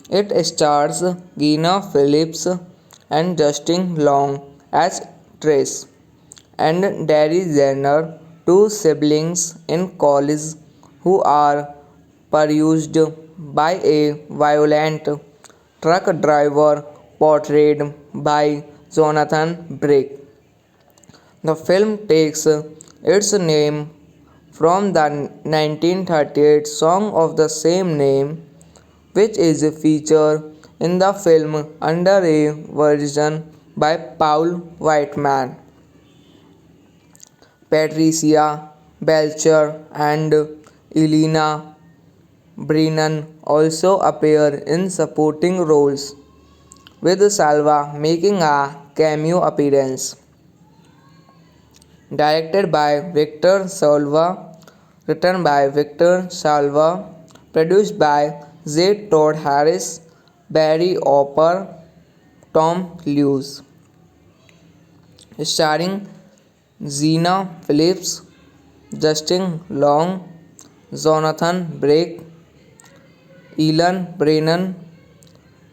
It stars Gina Phillips and Justin Long as Trace and Derry Jenner, two siblings in college who are pursued by a violent truck driver portrayed by Jonathan Brake. The film takes its name from the 1938 song of the same name, which is featured in the film under a version by Paul Whiteman. Patricia Belcher and Elena Brennan also appear in supporting roles, with Salva making a cameo appearance. Directed by Victor Salva, written by Victor Salva, produced by J. Todd Harris, Barry Opper, Tom Lewis, starring Zena Phillips, Justin Long, Jonathan Brake, Elan Brennan.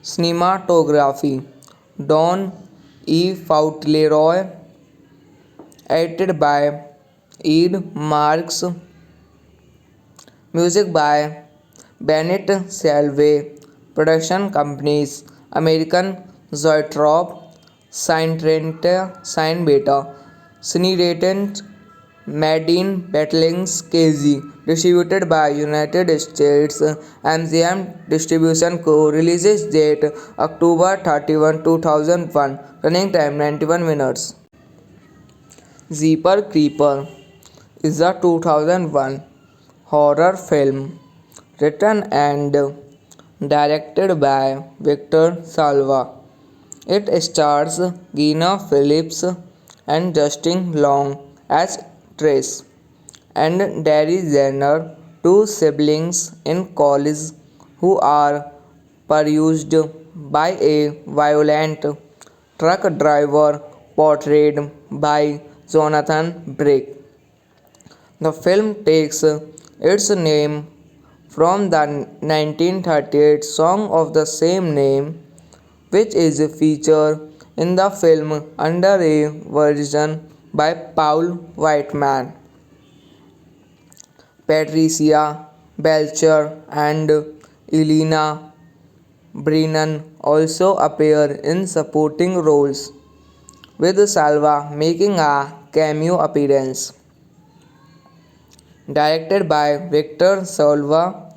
Cinematography Don E. Fauntleroy, edited by Ed Marks. Music by Bennett Salvay. Production companies American Zoetrope, Syntrenta, Synbeta, Cineretent, Madine Battlings KZ. Distributed by United States MGM Distribution Co. Releases date October 31, 2001. Running time 91 minutes. Jeepers Creepers is a 2001 horror film written and directed by Victor Salva. It stars Gina Phillips and Justin Long as Trace and Derry Jenner, two siblings in college who are pursued by a violent truck driver portrayed by Jonathan Brake. The film takes its name from the 1938 song of the same name, which is featured in the film under a version by Paul Whiteman. Patricia Belcher and Elena Brennan also appear in supporting roles, with Salva making a cameo appearance. Directed by Victor Salva,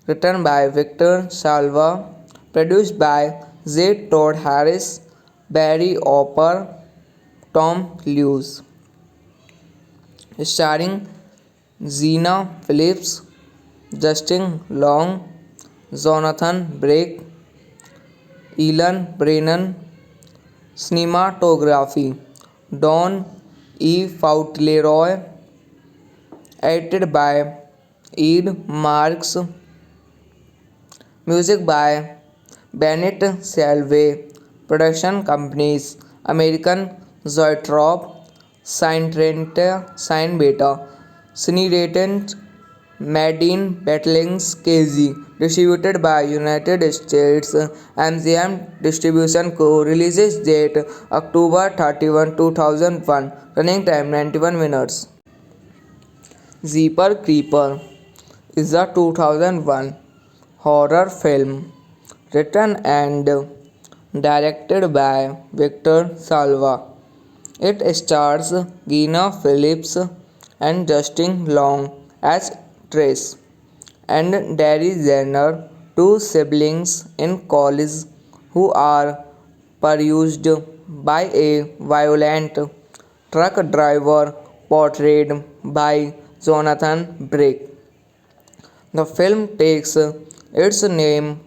written by Victor Salva, produced by J. Todd Harris, Barry Opper, Tom Lewis, starring Zena Phillips, Justin Long, Jonathan Brake, Elan Brennan. Cinematography Don E. Fauntleroy, edited by Ed Marks. Music by Bennett Salvay. Production companies American Zoetrope, Syntrenta, Synbeta, Cineretent, Madine Battlings KZ. Distributed by United States MGM Distribution Co. Releases date October 31, 2001. Running time 91 minutes. Jeepers Creepers is a 2001 horror film written and directed by Victor Salva. It stars Gina Phillips and Justin Long as Trace and Derry Jenner, two siblings in college who are pursued by a violent truck driver portrayed by Jonathan Blake. The film takes its name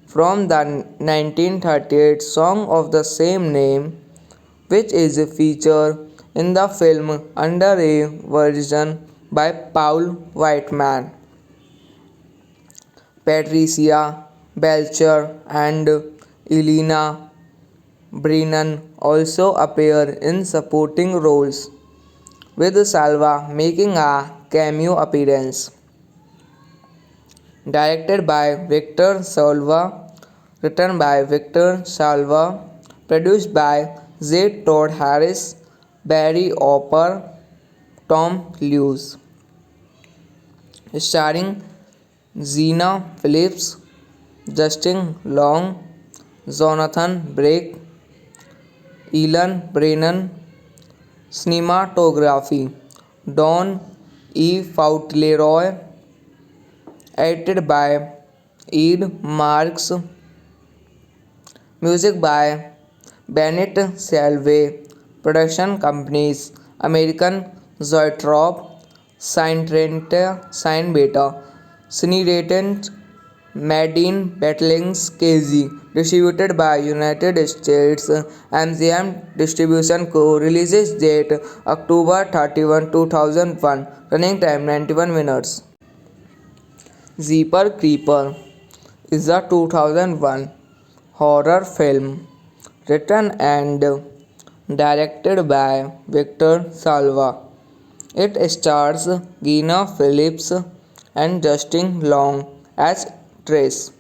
from the 1938 song of the same name, which is featured in the film under a version by Paul Whiteman. Patricia Belcher and Elena Brennan also appear in supporting roles, with Salva making a cameo appearance. Directed by Victor Salva, written by Victor Salva, produced by Z. Todd Harris, Barry Opper, Tom Lewis, starring Zena Phillips, Justin Long, Jonathan Blake, Elan Brennan. Cinematography Don E. Fauntleroy, edited by Ed Marks, music by Bennett Salve, production companies American Zoetrope, Syntrenta, Synbeta, Cineratant, Madine Battlings KZ, distributed by United States MGM Distribution Co. Releases date October 31, 2001. Running time 91 minutes. Jeepers Creepers is a 2001 horror film written and directed by Victor Salva. It stars Gina Phillips and Justin Long as Trace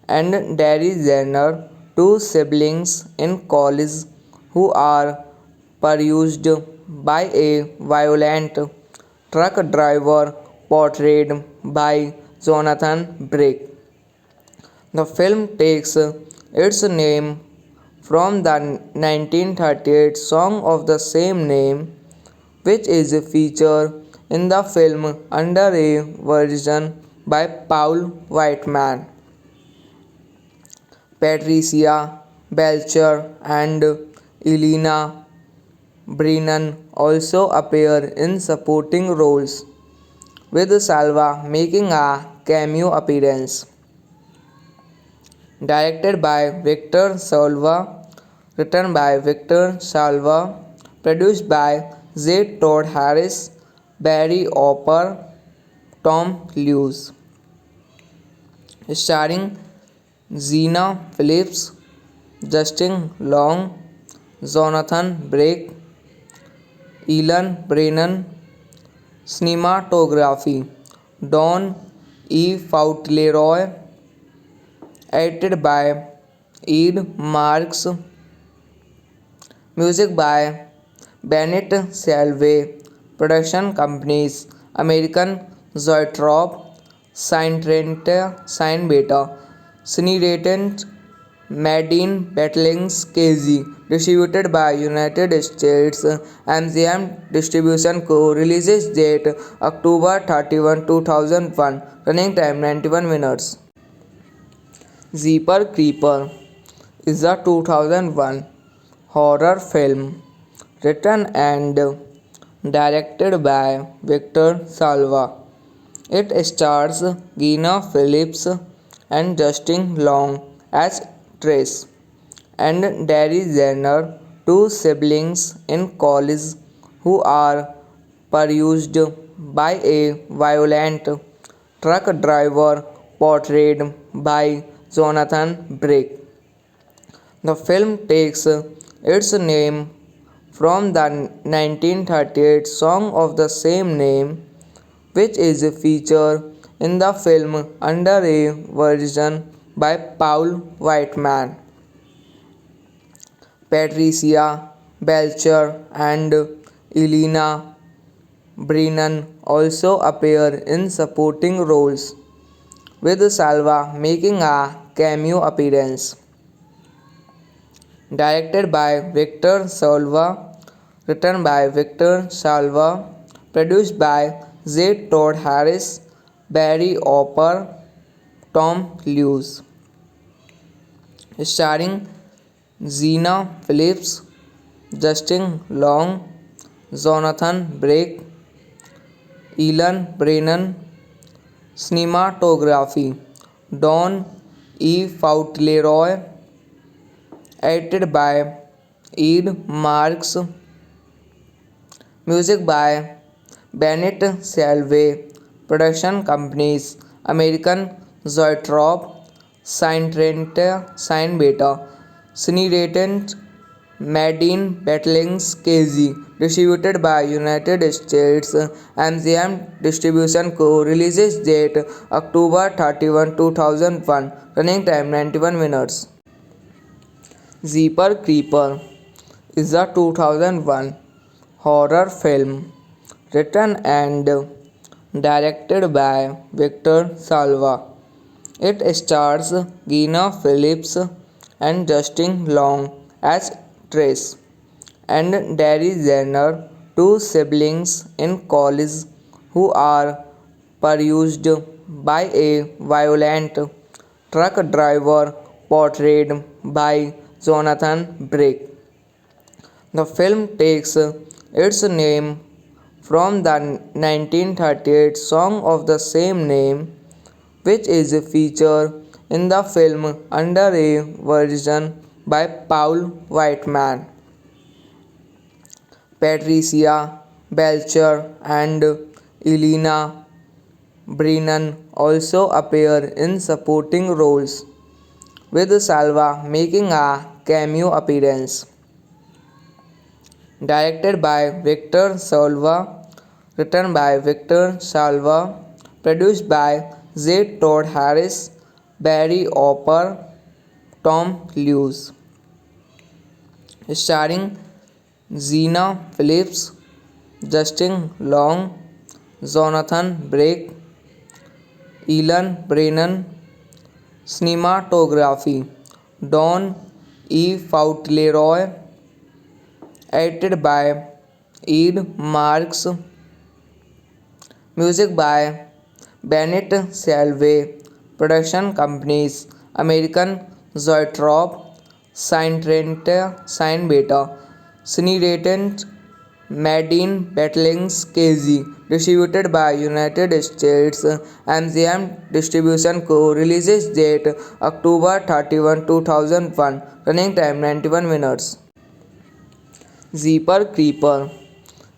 and Derry Jenner, two siblings in college who are pursued by a violent truck driver portrayed by Jonathan Blake. The film takes its name from the 1938 song of the same name, which is featured in the film under a version by Paul Whiteman. Patricia Belcher and Elena Brennan also appear in supporting roles, with Salva making a cameo appearance. Directed by Victor Salva, written by Victor Salva, produced by Z. Todd Harris, Barry Opper, Tom Lewis, starring Zena Phillips, Justin Long, Jonathan Blake, Elan Brennan. Cinematography Don E. Fauntleroy, edited by Ed Marks, music by Bennett Salve, production companies American Zoetrope, Syntrenta, Synbeta, Cineratant, Madine Battlings KZ, distributed by United States MGM Distribution Co. Releases date October 31, 2001. Running time 91 minutes. Jeepers Creepers is a 2001 horror film written and directed by Victor Salva. It stars Gina Phillips and Justin Long as Trace and Derry Jenner, two siblings in college who are pursued by a violent truck driver portrayed by Jonathan Blake. The film takes its name from the 1938 song of the same name, which is featured in the film under a version by Paul Whiteman. Patricia Belcher and Elena Brennan also appear in supporting roles, with Salva making a cameo appearance. Directed by Victor Salva, written by Victor Salva, produced by Z. Todd Harris, Barry Opper, Tom Lewis, starring Zena Phillips, Justin Long, Jonathan Blake, Ilan Brennan. Cinematography Don E. Fauntleroy. Edited by Ed Marks. Music by Bennett Salvey. Production companies American Zoetrope, Syntrenta, Synbeta, Cineratant, Madine Battlings KZ. Distributed by United States. MGM Distribution Co. Releases date October 31, 2001. Running time 91 minutes. Jeepers Creepers is a 2001 horror film written and directed by Victor Salva. It stars Gina Phillips and Justin Long as Trace and Derry Jenner, two siblings in college who are pursued by a violent truck driver portrayed by Jonathan Blake. The film takes its name from the 1938 song of the same name, which is featured in the film under a version by Paul Whiteman. Patricia Belcher and Elena Brennan also appear in supporting roles, with Salva making a cameo appearance. Directed by Victor Salva, written by Victor Salva, produced by J. Todd Harris, Barry Opper, Tom Lewis, starring Gina Phillips, Justin Long, Jonathan Blake, Ilan Brennan. Cinematography Don E. Fauntleroy. Edited by Ed Marks. Music by Bennett Salvey. Production companies American Zoetrope, Syntrenta, Synbeta, Cineratant, Madine Battlings KZ. Distributed by United States. MGM Distribution Co. Releases date October 31, 2001. Running time 91 minutes. Jeepers Creepers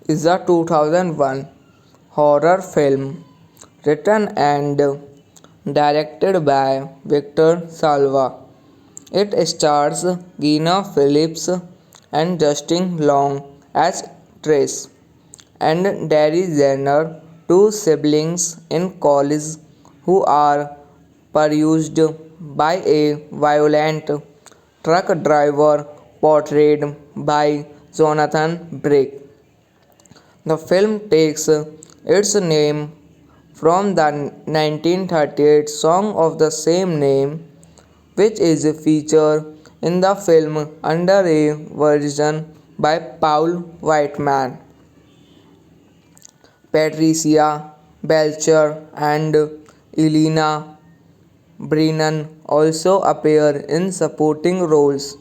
is a 2001 horror film written and directed by Victor Salva. It stars Gina Phillips and Justin Long as Trace and Derry Jenner, two siblings in college who are pursued by a violent truck driver portrayed by Jonathan Blake. The film takes its name from the 1938 song of the same name, which is featured in the film under a version by Paul Whiteman. Patricia Belcher and Elena Brennan also appear in supporting roles,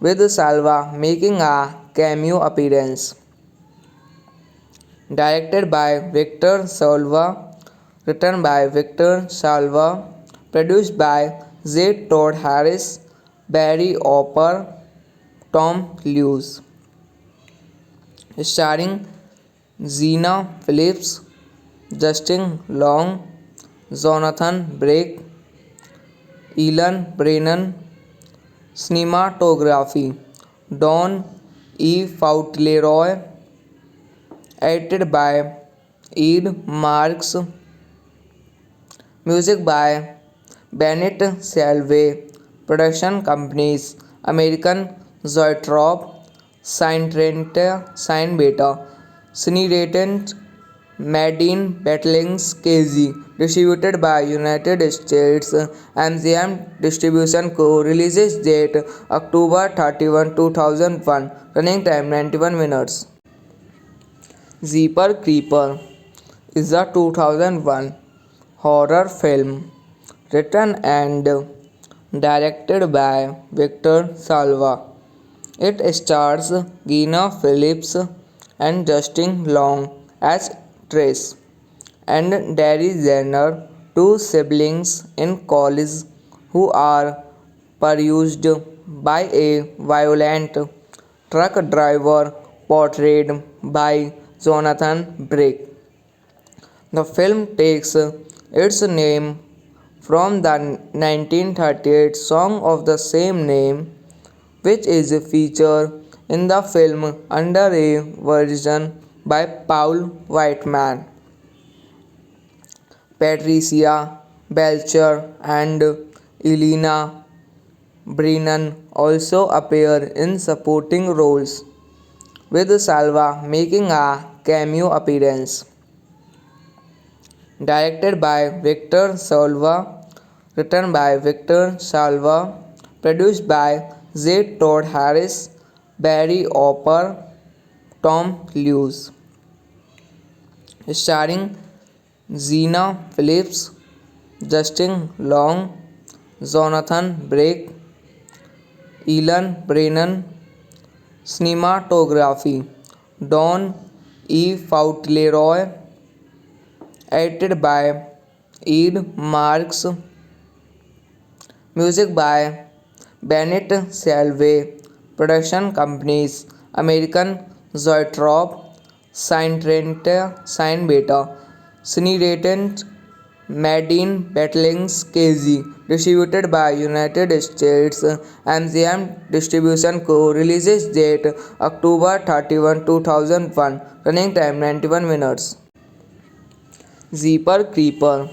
with Salva making a cameo appearance. Directed by Victor Salva, written by Victor Salva, produced by J. Todd Harris, Barry Opper, Tom Lewis, starring Gina Phillips, Justin Long, Jonathan Blake, Ilan Brennan. Cinematography Don E. Fauntleroy. Edited by Ed Marks. Music by Bennett Salvey. Production companies American Zoetrope, Syntrenta, Synbeta, Cineratant, Madine Battlings KZ. Distributed by United States. MGM Distribution Co. Releases date October 31, 2001. Running time 91 minutes. Jeepers Creepers is a 2001 horror film written and directed by Victor Salva. It stars Gina Phillips and Justin Long as Trace, and Derry Jenner, two siblings in college who are pursued by a violent truck driver portrayed by Jonathan Blake. The film takes its name from the 1938 song of the same name, which is featured in the film under a version by Paul Whiteman. Patricia Belcher and Elena Brennan also appear in supporting roles, with Salva making a cameo appearance. Directed by Victor Salva, written by Victor Salva, produced by J. Todd Harris, Barry Opper, Tom Lewis, starring Zena Phillips, Justin Long, Jonathan Blake, Elan Brennan, cinematography Don E. Fauntleroy, edited by Ed Marks, music by Bennett Salve, production companies American Zoetrope, Syntrenta, Synbeta, Cineratant, Madine Battlings KZ, distributed by United States MGM Distribution Co. Release date October 31, 2001. Running time 91 minutes. Jeepers Creepers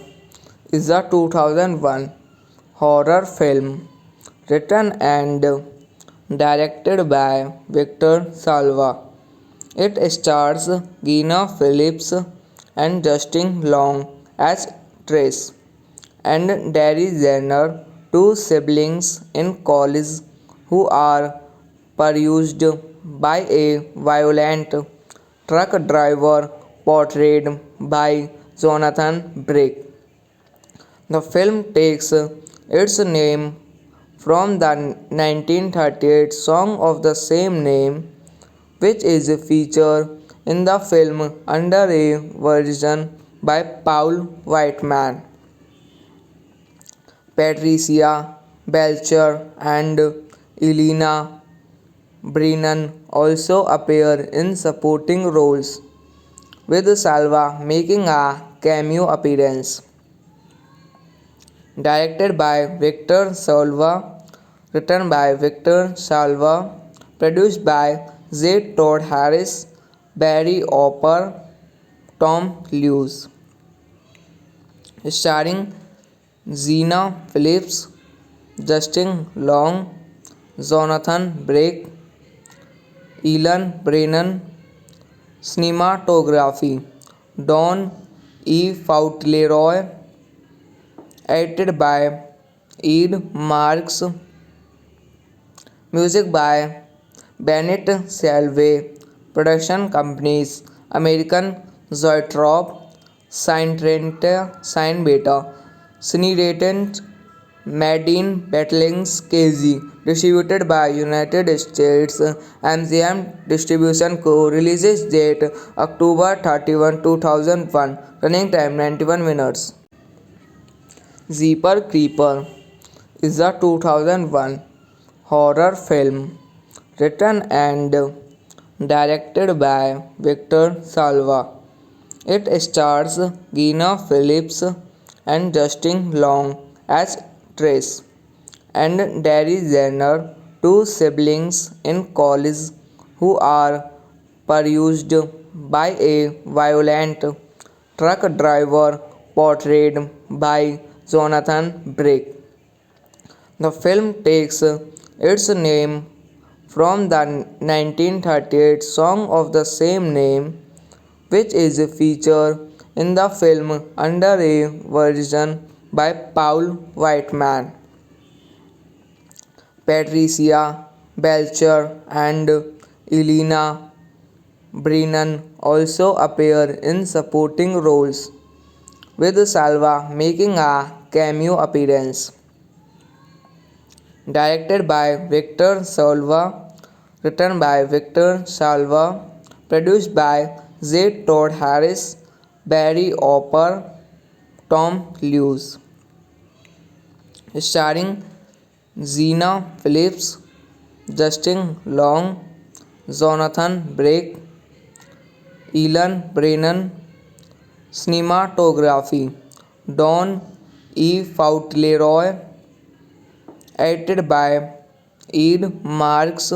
is a 2001 horror film written and directed by Victor Salva. It stars Gina Phillips and Justin Long as Trace, and Derry Jenner, two siblings in college who are pursued by a violent truck driver portrayed by Jonathan Blake. The film takes its name from the 1938 song of the same name, which is featured in the film under a version by Paul Whiteman. Patricia Belcher and Elena Brennan also appear in supporting roles, with Salva making a cameo appearance. Directed by Victor Salva, written by Victor Salva, produced by J. Todd Harris, Barry Opper, Tom Lewis, starring Zena Phillips, Justin Long, Jonathan Blake, Elan Brennan, cinematography Don E. Fauntleroy, edited by Ed Marks, music by Bennett Salve, production companies American Zoetrope, Syntrenta, Synbeta, Cineratant, Madine Battlings KZ, distributed by United States MGM Distribution Co. Release date October 31, 2001. Running time 91 minutes. Jeepers Creepers is a 2001 horror film written and directed by Victor Salva. It stars Gina Phillips and Justin Long as Trace, and Derry Jenner, two siblings in college who are pursued by a violent truck driver portrayed by Jonathan Blake. The film takes its name from the 1938 song of the same name, which is featured in the film under a version by Paul Whiteman. Patricia Belcher and Elena Brennan also appear in supporting roles, with Salva making a cameo appearance. Directed by Victor Salva, written by Victor Salva, produced by J. Todd Harris, Barry Opper, Tom Lewis, starring Zena Phillips, Justin Long, Jonathan Brake, Elan Brennan. Cinematography Don E. Fauntleroy, edited by Ed Marks,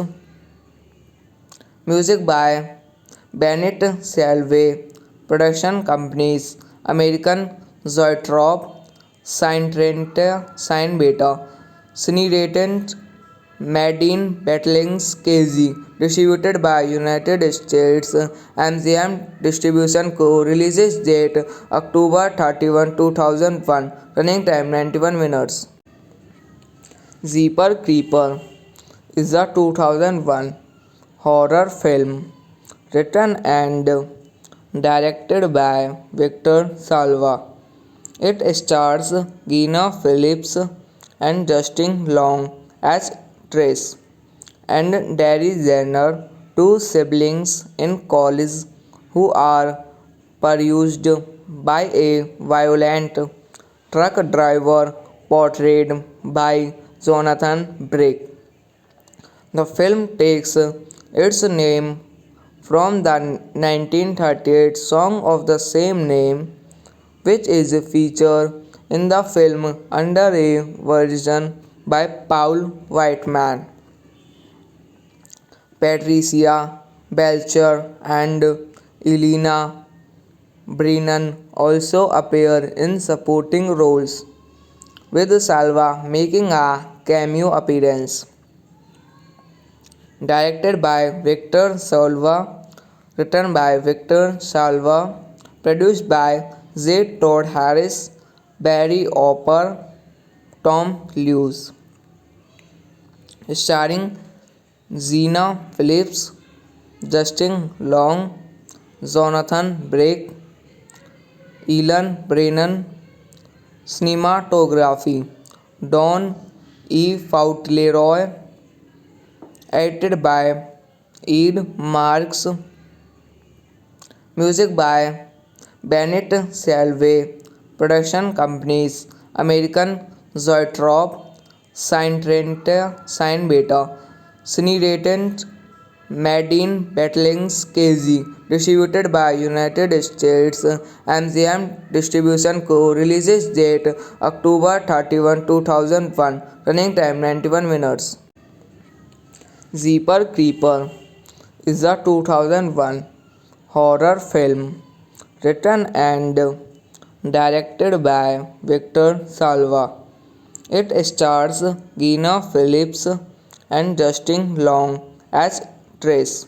music by Bennett Salvey, production companies American Zoetrope, Sign Beta, Cineratant, Madine Battlings KZ, distributed by United States MGM Distribution Co. Releases date October 31, 2001. Running time 91 minutes. Jeepers Creepers is a 2001 horror film written and directed by Victor Salva. It stars Gina Phillips and Justin Long as Trace and Derry Jenner, two siblings in college who are pursued by a violent truck driver portrayed by Jonathan Brake. The film takes its name from the 1938 song of the same name, which is featured in the film under a version by Paul Whiteman. Patricia Belcher and Elena Brennan also appear in supporting roles, with Salva making a cameo appearance. Directed by Victor Salva, written by Victor Salva, produced by J. Todd Harris, Barry Opper, Tom Lewis, starring Zena Phillips, Justin Long, Jonathan Brake, Elan Brennan. Cinematography Don E. Fauntleroy, edited by Ed Marks, music by Bennett Salvey, production companies American Zoetrope, Sign Beta, Cineratant, Madine Battlings KZ, distributed by United States MGM Distribution Co. Releases date October 31, 2001. Running time 91 minutes. Jeepers Creepers is a 2001 horror film written and directed by Victor Salva. It stars Gina Phillips and Justin Long as Trace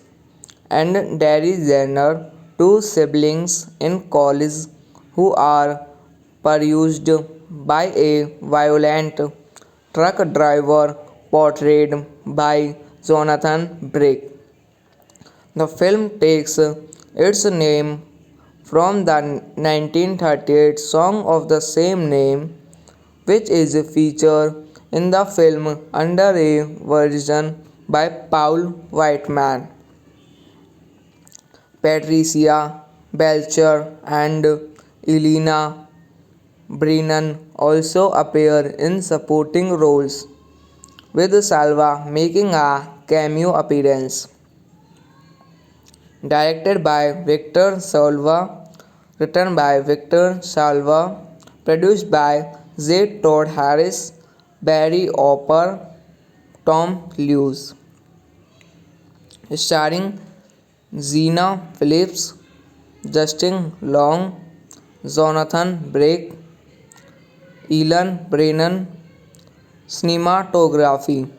and Derry Jenner, two siblings in college who are pursued by a violent truck driver portrayed by Jonathan Brake. The film takes its name from the 1938 song of the same name, which is featured in the film under a version by Paul Whiteman. Patricia Belcher and Elena Brennan also appear in supporting roles, with Salva making a cameo appearance. Directed by Victor Salva, written by Victor Salva, produced by J. Todd Harris, Barry Opper, Tom Lewis, starring Zena Phillips, Justin Long, Jonathan Brake, Elan Brennan. Cinematography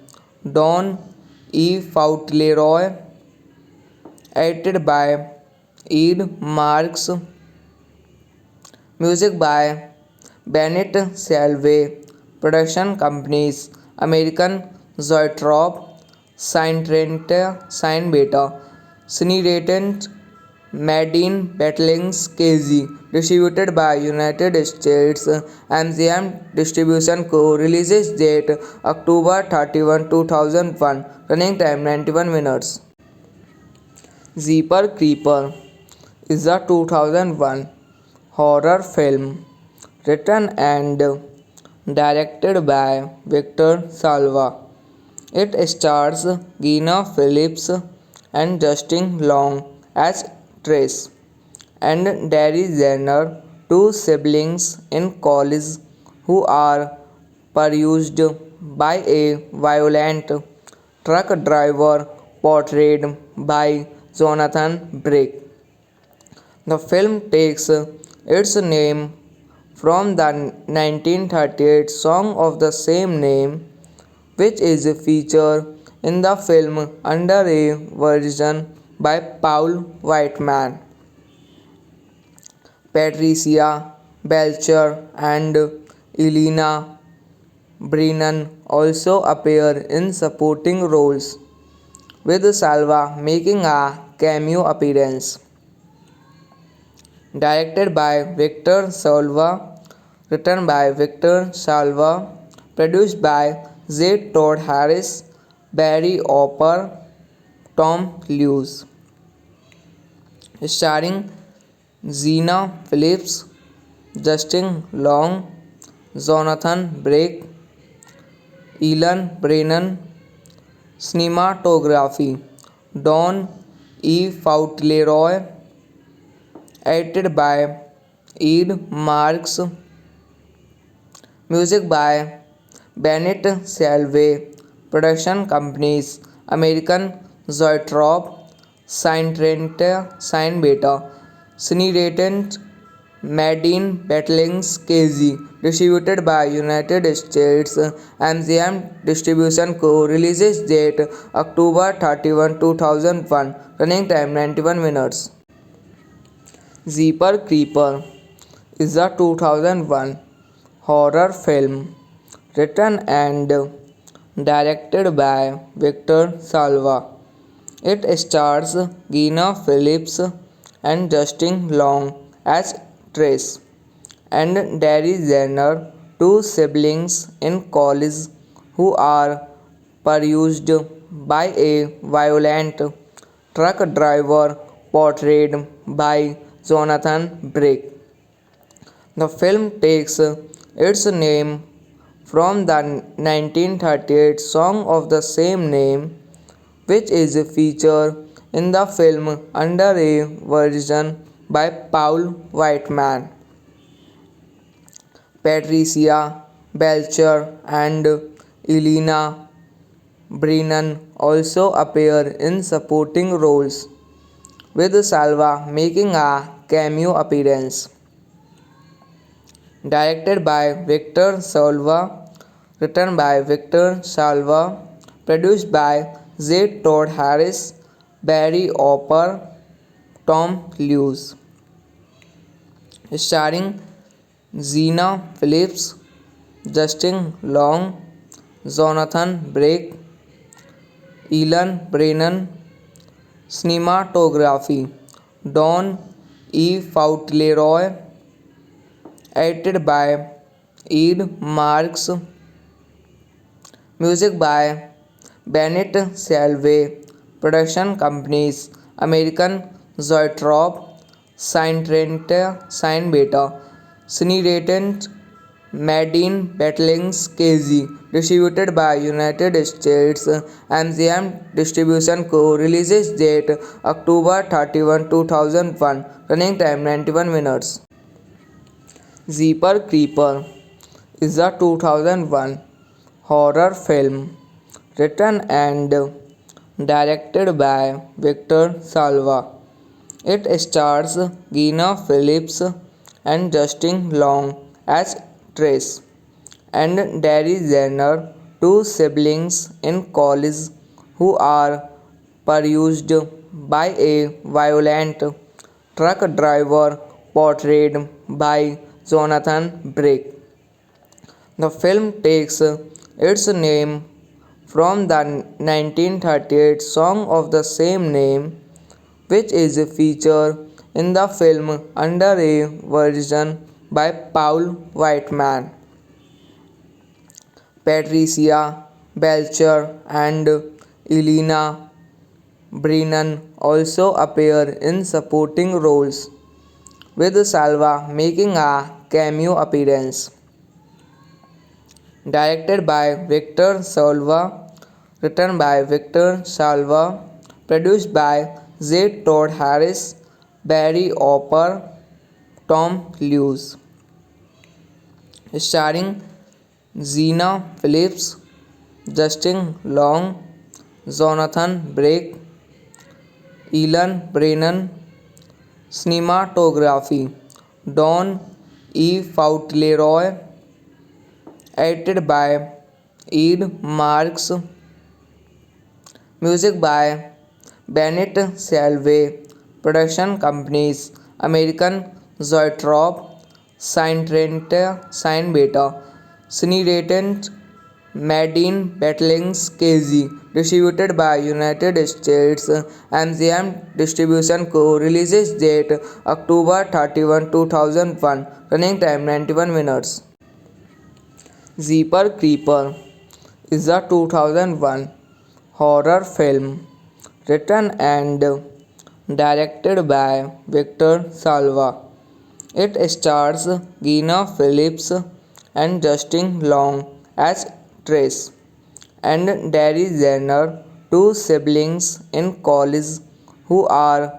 Don E. Fauntleroy, edited by Ed Marks, music by Bennett Salvey, production companies American Zoetrope, Sign Beta, Cineratant, Madine Battlings KZ, distributed by United States MGM Distribution Co. Releases date October 31, 2001. Running time 91 minutes. Jeepers Creepers is a 2001 horror film written and directed by Victor Salva. It stars Gina Phillips and Justin Long as Trace and Derry Jenner, two siblings in college who are pursued by a violent truck driver portrayed by Jonathan Brick. The film takes its name from the 1938 song of the same name, which is featured in the film under a version by Paul Whiteman. Patricia Belcher and Elena Brennan also appear in supporting roles, with Salva making a cameo appearance. Directed by Victor Salva, written by Victor Salva, produced by J. Todd Harris, Barry Opper, Tom Lewis, starring Zena Phillips, Justin Long, Jonathan Blake, Elan Brennan, cinematography Don E. Fauntleroy, edited by Ed Marks, music by Bennett Salve, production companies American Zoetrope, Syntrenta, Synbeta, Cineratant, Madine Battlings KZ, distributed by United States MGM Distribution Co. Releases date October 31, 2001. Running time 91 minutes. Jeepers Creepers is a 2001 horror film written and directed by Victor Salva. It stars Gina Phillips and Justin Long as Trace and Derry Jenner, two siblings in college who are pursued by a violent truck driver portrayed by Jonathan Brick. The film takes its name from the 1938 song of the same name, which is featured in the film under a version by Paul Whiteman. Patricia Belcher and Elena Brennan also appear in supporting roles, with Salva making a cameo appearance. Directed by Victor Salva, written by Victor Salva, produced by J. Todd Harris, Barry Opper, Tom Lewis, starring Zena Phillips, Justin Long, Jonathan Blake, Elan Brennan, cinematography Don E. Fauntleroy, edited by Ed Marks, music by Bennett Salve, production companies American Zoetrope, Syntrenta, Synbeta, Cineratant, Madine Battlings KZ, distributed by United States MGM Distribution Co. Releases date October 31, 2001. Running time 91 minutes. Jeepers Creepers is a 2001 horror film written and directed by Victor Salva. It stars Gina Phillips and Justin Long as Trace and Derry Jenner, two siblings in college who are pursued by a violent truck driver portrayed by Jonathan Brick. The film takes its name from the 1938 song of the same name, which is featured in the film under a version by Paul Whiteman. Patricia Belcher and Elena Brennan also appear in supporting roles, with Salva making a cameo appearance. Directed by Victor Salva, written by Victor Salva, produced by Z. Todd Harris, Barry Opper, Tom Lewis, starring Zena Phillips, Justin Long, Jonathan Blake, Elan Brennan, cinematography, Don E. Fauntleroy, edited by Ed Marks, music by Bennett Salve, production companies American Zoetrope, Syntrenta, Sign Beta, Cineratant, Madine Battlings KZ, distributed by United States MGM Distribution Co. Releases date October 31, 2001. Running time 91 minutes. Jeepers Creepers is a 2001 horror film written and directed by Victor Salva. It stars Gina Phillips and Justin Long as Trace and Derry Jenner, two siblings in college who are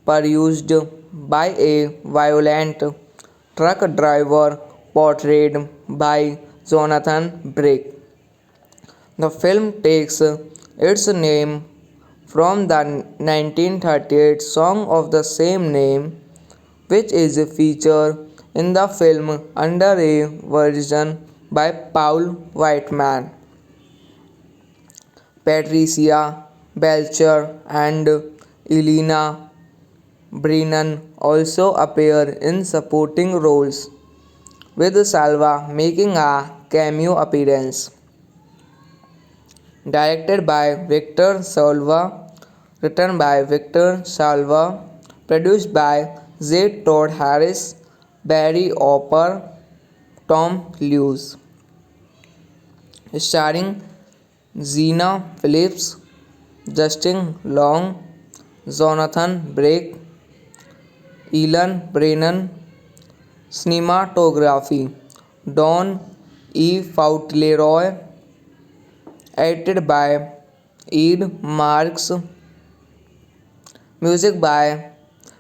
pursued by a violent truck driver portrayed by Jonathan Blake. The film takes its name from the 1938 song of the same name, which is featured in the film under a version by Paul Whiteman. Patricia Belcher and Elena Brennan also appear in supporting roles, with Salva making a cameo appearance. Directed by Victor Salva, written by Victor Salva, produced by Z. Todd Harris, Barry Opper, Tom Lewis, starring Zena Phillips, Justin Long, Jonathan Blake, Elan Brennan, cinematography, Don E. Fauntleroy, edited by Ed Marks, music by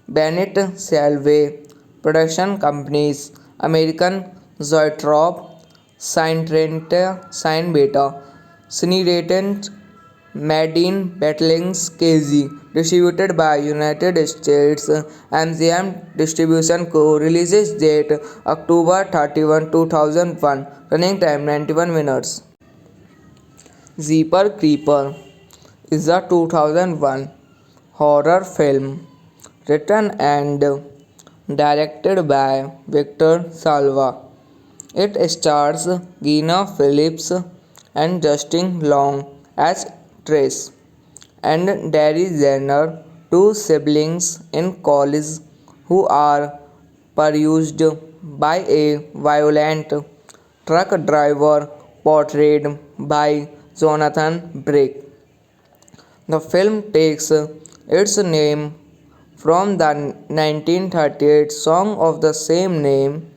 Bennett Salve, production companies American Zoetrope, Syntrenta, Sign Beta, Cineratant, Madine Battlings KZ, distributed by United States MGM Distribution Co. Releases date October 31, 2001. Running time 91 minutes. Jeepers Creepers is a 2001 horror film written and directed by Victor Salva. It stars Gina Phillips and Justin Long as Trace and Derry Jenner, two siblings in college who are pursued by a violent truck driver portrayed by Jonathan Blake. The film takes its name from the 1938 song of the same name,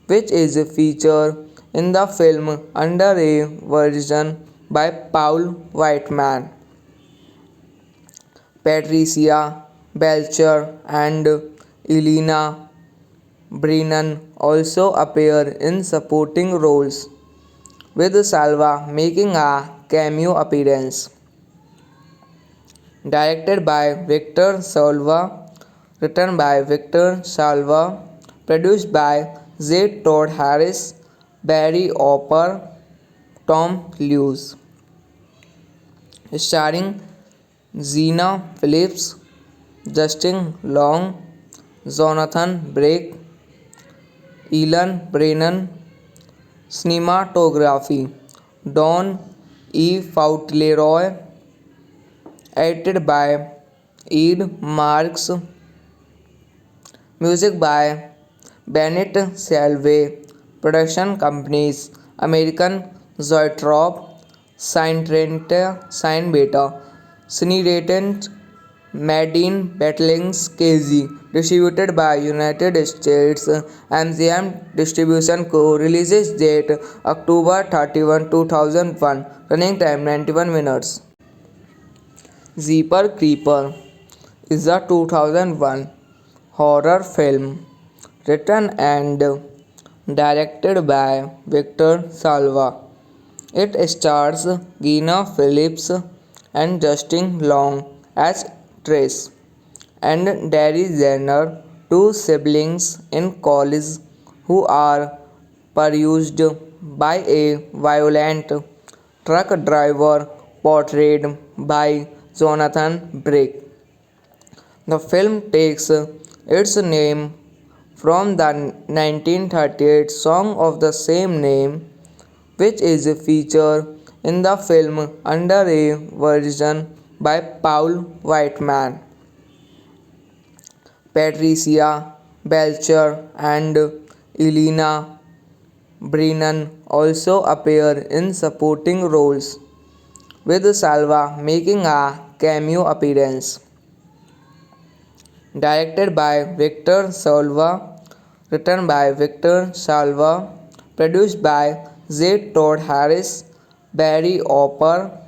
which is featured in the film under a version by Paul Whiteman. Patricia Belcher and Elena Brennan also appear in supporting roles, with Salva making a cameo appearance. Directed by Victor Salva, written by Victor Salva, produced by Z. Todd Harris, Barry Opper, Tom Lewis, starring Zena Phillips, Justin Long, Jonathan Blake, Elan Brennan, cinematography, Don E. Fauntleroy, edited by Ed Marks, music by Bennett Salve, production companies American Zoetrope, Syntrenta, Sign Beta, Cineratant, Made in Battling KZ, distributed by United States. MGM Distribution Co. Releases date October 31, 2001. Running time 91 minutes. Jeepers Creepers is a 2001 horror film written and directed by Victor Salva. It stars Gina Phillips and Justin Long as Trace and Derry Jenner, two siblings in college who are pursued by a violent truck driver portrayed by Jonathan Blake. The film takes its name from the 1938 song of the same name, which is featured in the film under a version by Paul Whiteman. Patricia Belcher and Elena Brennan also appear in supporting roles, with Salva making a cameo appearance. Directed by Victor Salva, written by Victor Salva, produced by J. Todd Harris, Barry Opper,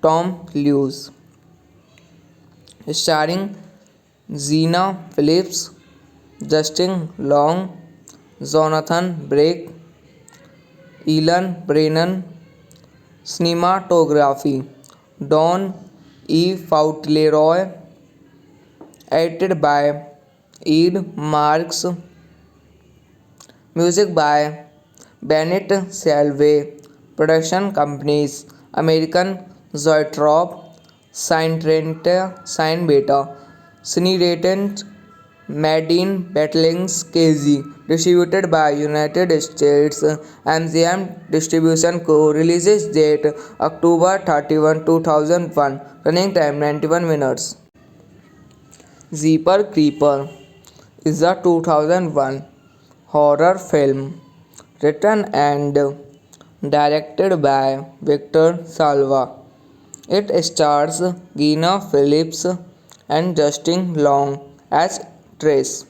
Tom Lewis, starring Gina Phillips, Justin Long, Jonathan Blake, Ellen Brennan. Cinematography Don E. Fauntleroy, edited by Ed Marks, music by Bennett Salve, production companies American Zoetrope, Syntrenta, Synbeta, Cineratant, Made in Battling KZ, distributed by United States. MGM Distribution Co. Releases date October 31, 2001. Running time 91 minutes. Jeepers Creepers is a 2001 horror film written and directed by Victor Salva. It stars Gina Phillips and Justin Long as Trace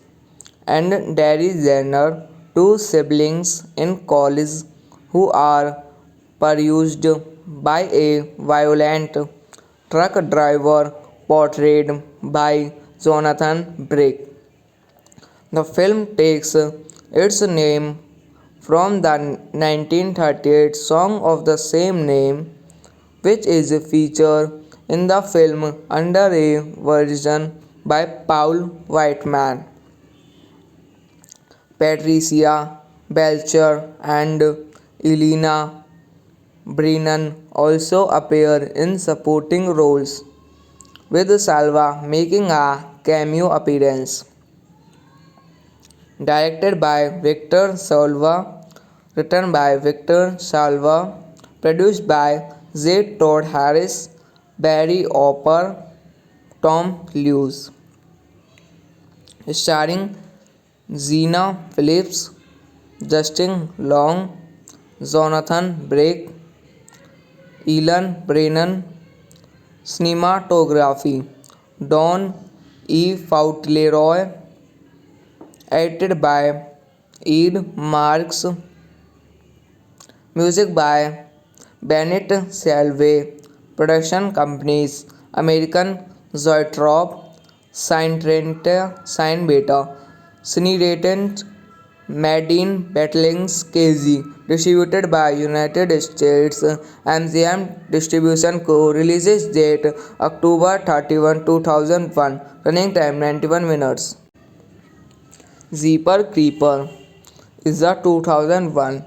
and Derry Jenner, two siblings in college who are pursued by a violent truck driver portrayed by Jonathan Blake. The film takes its name from the 1938 song of the same name, which is featured in the film under a version by Paul Whiteman. Patricia Belcher and Elena Brennan also appear in supporting roles, with Salva making a cameo appearance. Directed by Victor Salva, written by Victor Salva, produced by J. Todd Harris, Barry Opper, Tom Lewis, starring Gina Phillips, Justin Long, Jonathan Blake, Ellen Brennan. Cinematography Don E. Fauntleroy, edited by Ed Marks, music by Bennett Salve, production companies American Zoetrope, Syntrenta, Synbeta, Cineratant, Made in Battling KZ, distributed by United States. MGM Distribution Co. Releases date October 31, 2001. Running time 91 minutes. Jeepers Creepers is a 2001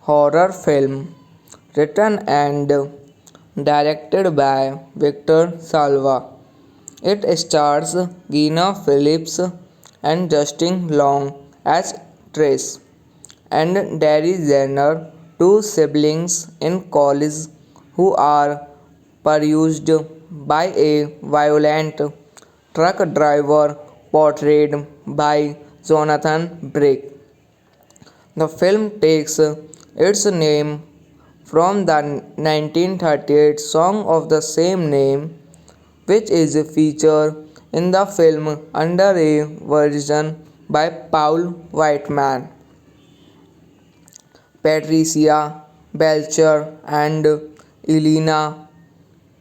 horror film written and directed by Victor Salva. It stars Gina Phillips and Justin Long as Trace and Derry Jenner, two siblings in college who are pursued by a violent truck driver portrayed by Jonathan Blake. The film takes its name from the 1938 song of the same name, which is featured in the film under a version by Paul Whiteman. Patricia Belcher and Elena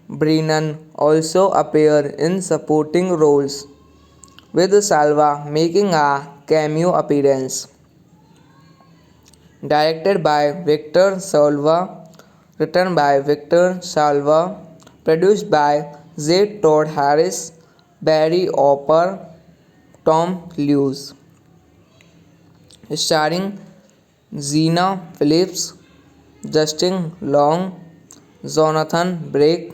Brennan also appear in supporting roles, with Salva making a cameo appearance. Directed by Victor Salva, written by Victor Salva, produced by Z. Todd Harris, Barry Opper, Tom Lewis, starring Zena Phillips, Justin Long, Jonathan Blake,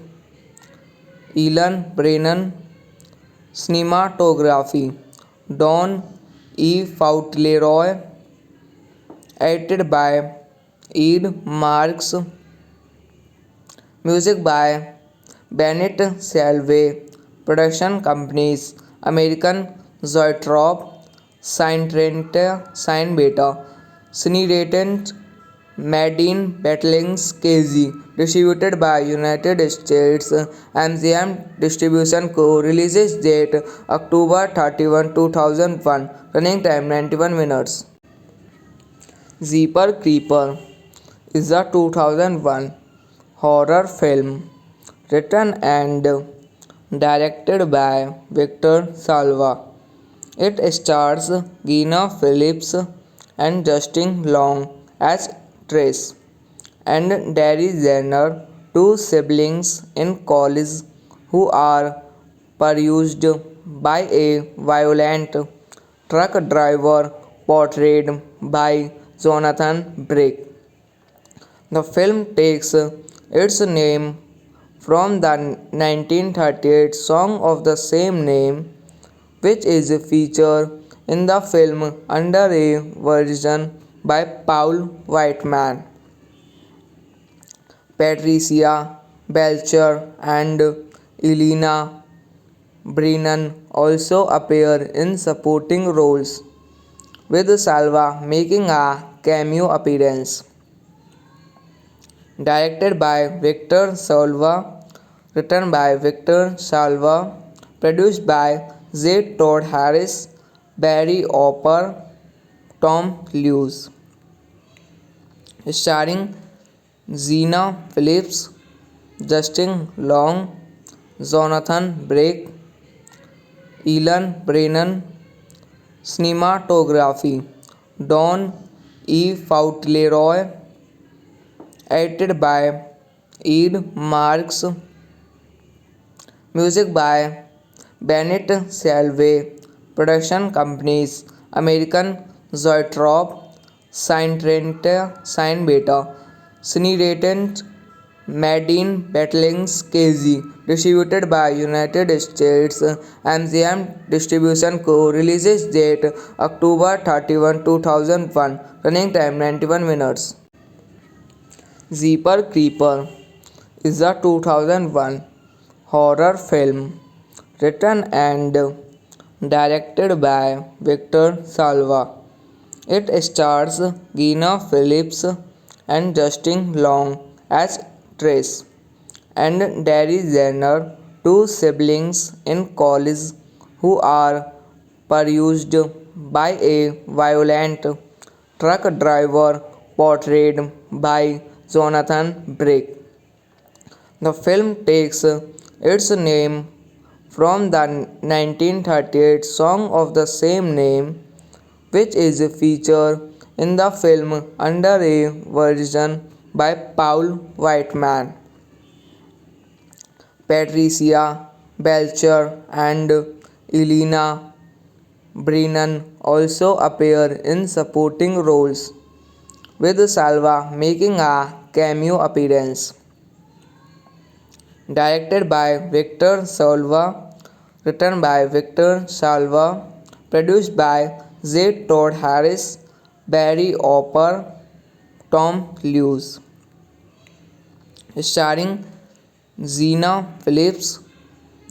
Elan Brennan, cinematography, Don E. Fauntleroy, edited by Ed Marks, music by Bennett Salve, production companies American Zoetrope, Syntrenta, Sign Beta, Cineratant, Madine Battlings KZ, distributed by United States MGM Distribution Co. Releases date October 31, 2001. Running time 91 minutes. Jeepers Creepers is a 2001 horror film written and directed by Victor Salva. It stars Gina Phillips and Justin Long as Trace and Derry Jenner, two siblings in college who are pursued by a violent truck driver portrayed by Jonathan Blake. The film takes its name from the 1938 song of the same name, which is featured in the film under a version by Paul Whiteman. Patricia Belcher and Elena Brennan also appear in supporting roles, with Salva making a cameo appearance. Directed by Victor Salva, written by Victor Salva, produced by Z. Todd Harris, Barry Opper, Tom Lewis, starring Zena Phillips, Justin Long, Jonathan Blake, Elan Brennan, cinematography, Don E. Fauntleroy, edited by Ed Marks, music by Bennett Salve, production companies American Zoetrope, Syntrenta, Sign Beta, Cineratant, Madine Battlings KZ, distributed by United States MGM Distribution Co. Releases date October 31, 2001. Running time 91 minutes. Jeepers Creepers is a 2001 horror film written and directed by Victor Salva. It stars Gina Phillips and Justin Long as Trace and Derry Jenner, two siblings in college who are pursued by a violent truck driver portrayed by Jonathan Blake. The film takes its name from the 1938 song of the same name, which is featured in the film under a version by Paul Whiteman. Patricia Belcher and Elena Brennan also appear in supporting roles, with Salva making a cameo appearance. Directed by Victor Salva, written by Victor Salva, produced by Z. Todd Harris, Barry Opper, Tom Lewis, starring Zena Phillips,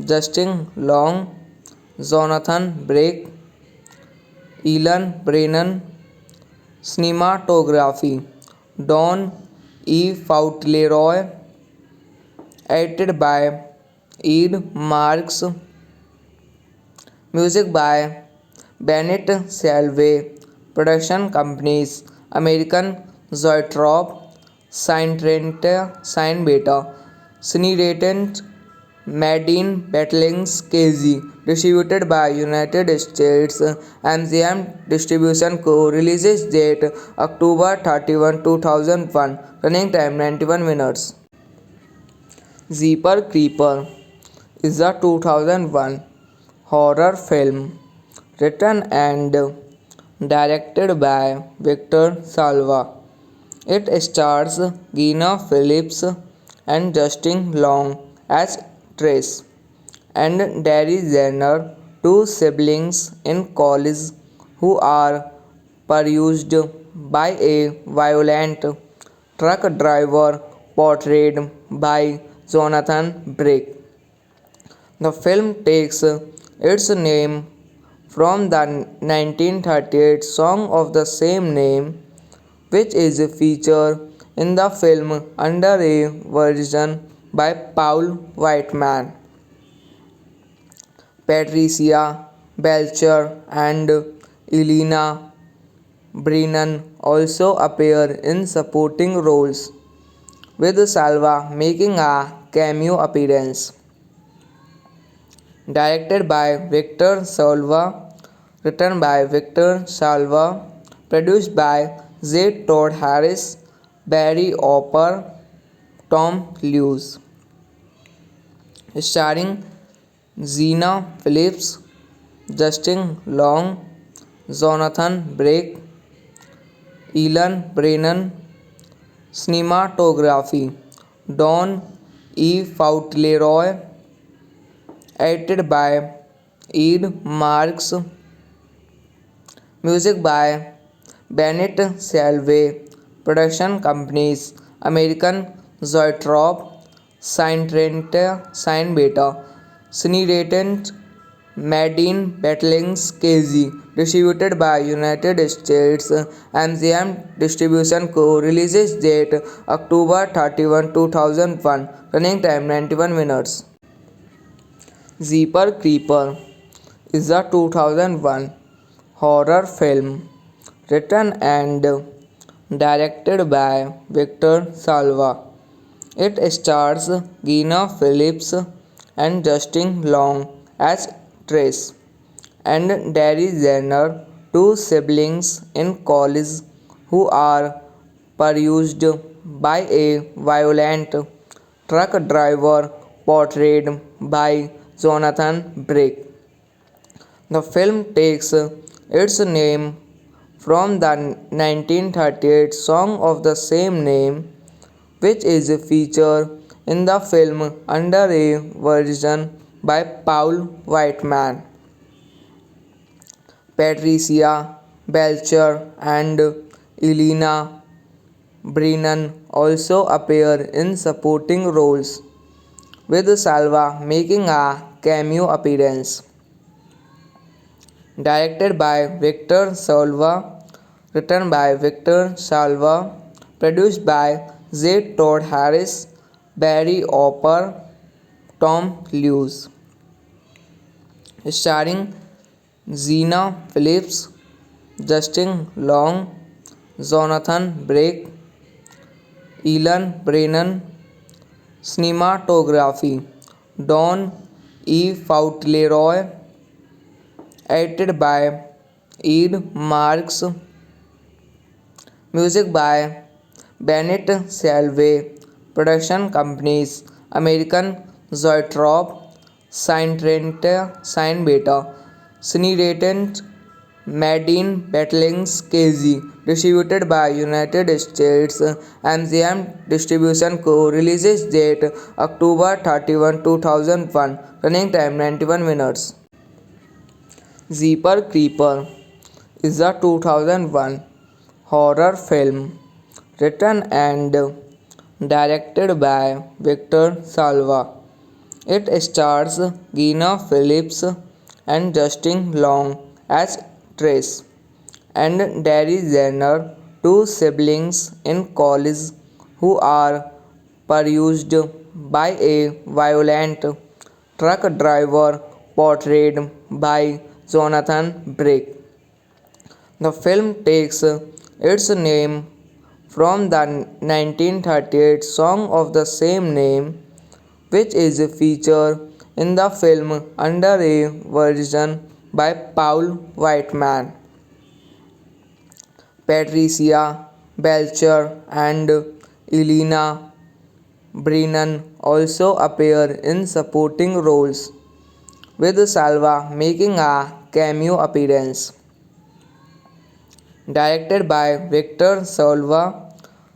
Justin Long, Jonathan Blake, Elan Brennan, cinematography, Don E. Fauntleroy, edited by Ed Marks. Music by Bennett Salvay. Production companies American Zoetrope, Syntrenta, Synbeta, Cineretent, Madine Battlings KZ. Distributed by United States MGM Distribution Co. Releases date October 31, 2001. Running time 91 minutes. Jeepers Creepers is a 2001 horror film written and directed by Victor Salva. It stars Gina Phillips and Justin Long as Trace and Derry Jenner, two siblings in college who are pursued by a violent truck driver portrayed by Jonathan Blake. The film takes its name from the 1938 song of the same name, which is featured in the film under a version by Paul Whiteman. Patricia Belcher and Elena Brennan also appear in supporting roles, with Salva making a cameo appearance. Directed by Victor Salva, written by Victor Salva, produced by J. Todd Harris, Barry Opper, Tom Lewis, starring Gina Phillips, Justin Long, Jonathan Blake, Elon Brennan. Cinematography Don E. Fauntleroy, edited by Ed Marks. Music by Bennett Salvay. Production companies American Zoetrope, Syntrenta, Synbeta, Cineretent, Madine Battlings KZ. Distributed by United States MGM Distribution Co. Releases date October 31, 2001. Running time 91 minutes. Jeepers Creepers is a 2001 horror film written and directed by Victor Salva. It stars Gina Phillips and Justin Long as Trace and Derry Jenner, two siblings in college who are pursued by a violent truck driver portrayed by Jonathan Blake. The film takes its name from the 1938 song of the same name, which is featured in the film under a version by Paul Whiteman. Patricia Belcher and Elena Brennan also appear in supporting roles, with Salva making a cameo appearance. Directed by Victor Salva, written by Victor Salva, produced by J. Todd Harris, Barry Opper, Tom Lewis, starring Gina Phillips, Justin Long, Jonathan Blake, Elon Brennan. Cinematography Don E. Fauntleroy, edited by Ed Marks. Music by Bennett Salvay. Production companies American Zoetrope, Syntrenta, Synbeta, Cineretent, Madine Battlings KZ. Distributed by United States MGM Distribution Co. Releases date October 31, 2001. Running time 91 minutes. Jeepers Creepers is a 2001 horror film written and directed by Victor Salva. It stars Gina Phillips and Justin Long as Trace and Derry Jenner, two siblings in college who are pursued by a violent truck driver portrayed by Jonathan Brick. The film takes its name from the 1938 song of the same name, which is featured in the film under a version by Paul Whiteman. Patricia Belcher and Elena Brennan also appear in supporting roles, with Salva making a cameo appearance. Directed by Victor Salva,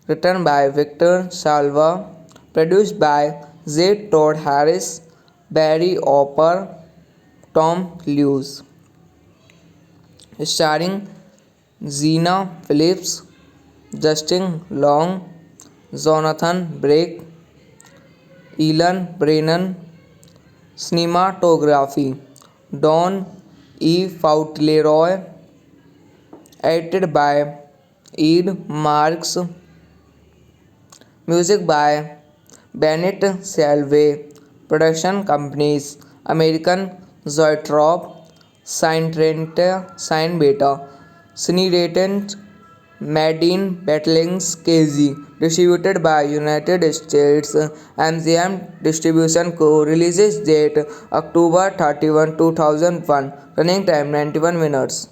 written by Victor Salva, produced by Z. Todd Harris, Barry Opper, Tom Lewis, starring Zena Phillips, Justin Long, Jonathan Blake, Elon Brennan. Cinematography Don E. Fauntleroy, edited by Ed Marks, music by Bennett Salve, production companies American Zoetrope, Syntrenta, Sign Beta, Cineratent, Madine Battlings KZ, distributed by United States MGM Distribution Co. Releases date October 31, 2001. Running time 91 minutes.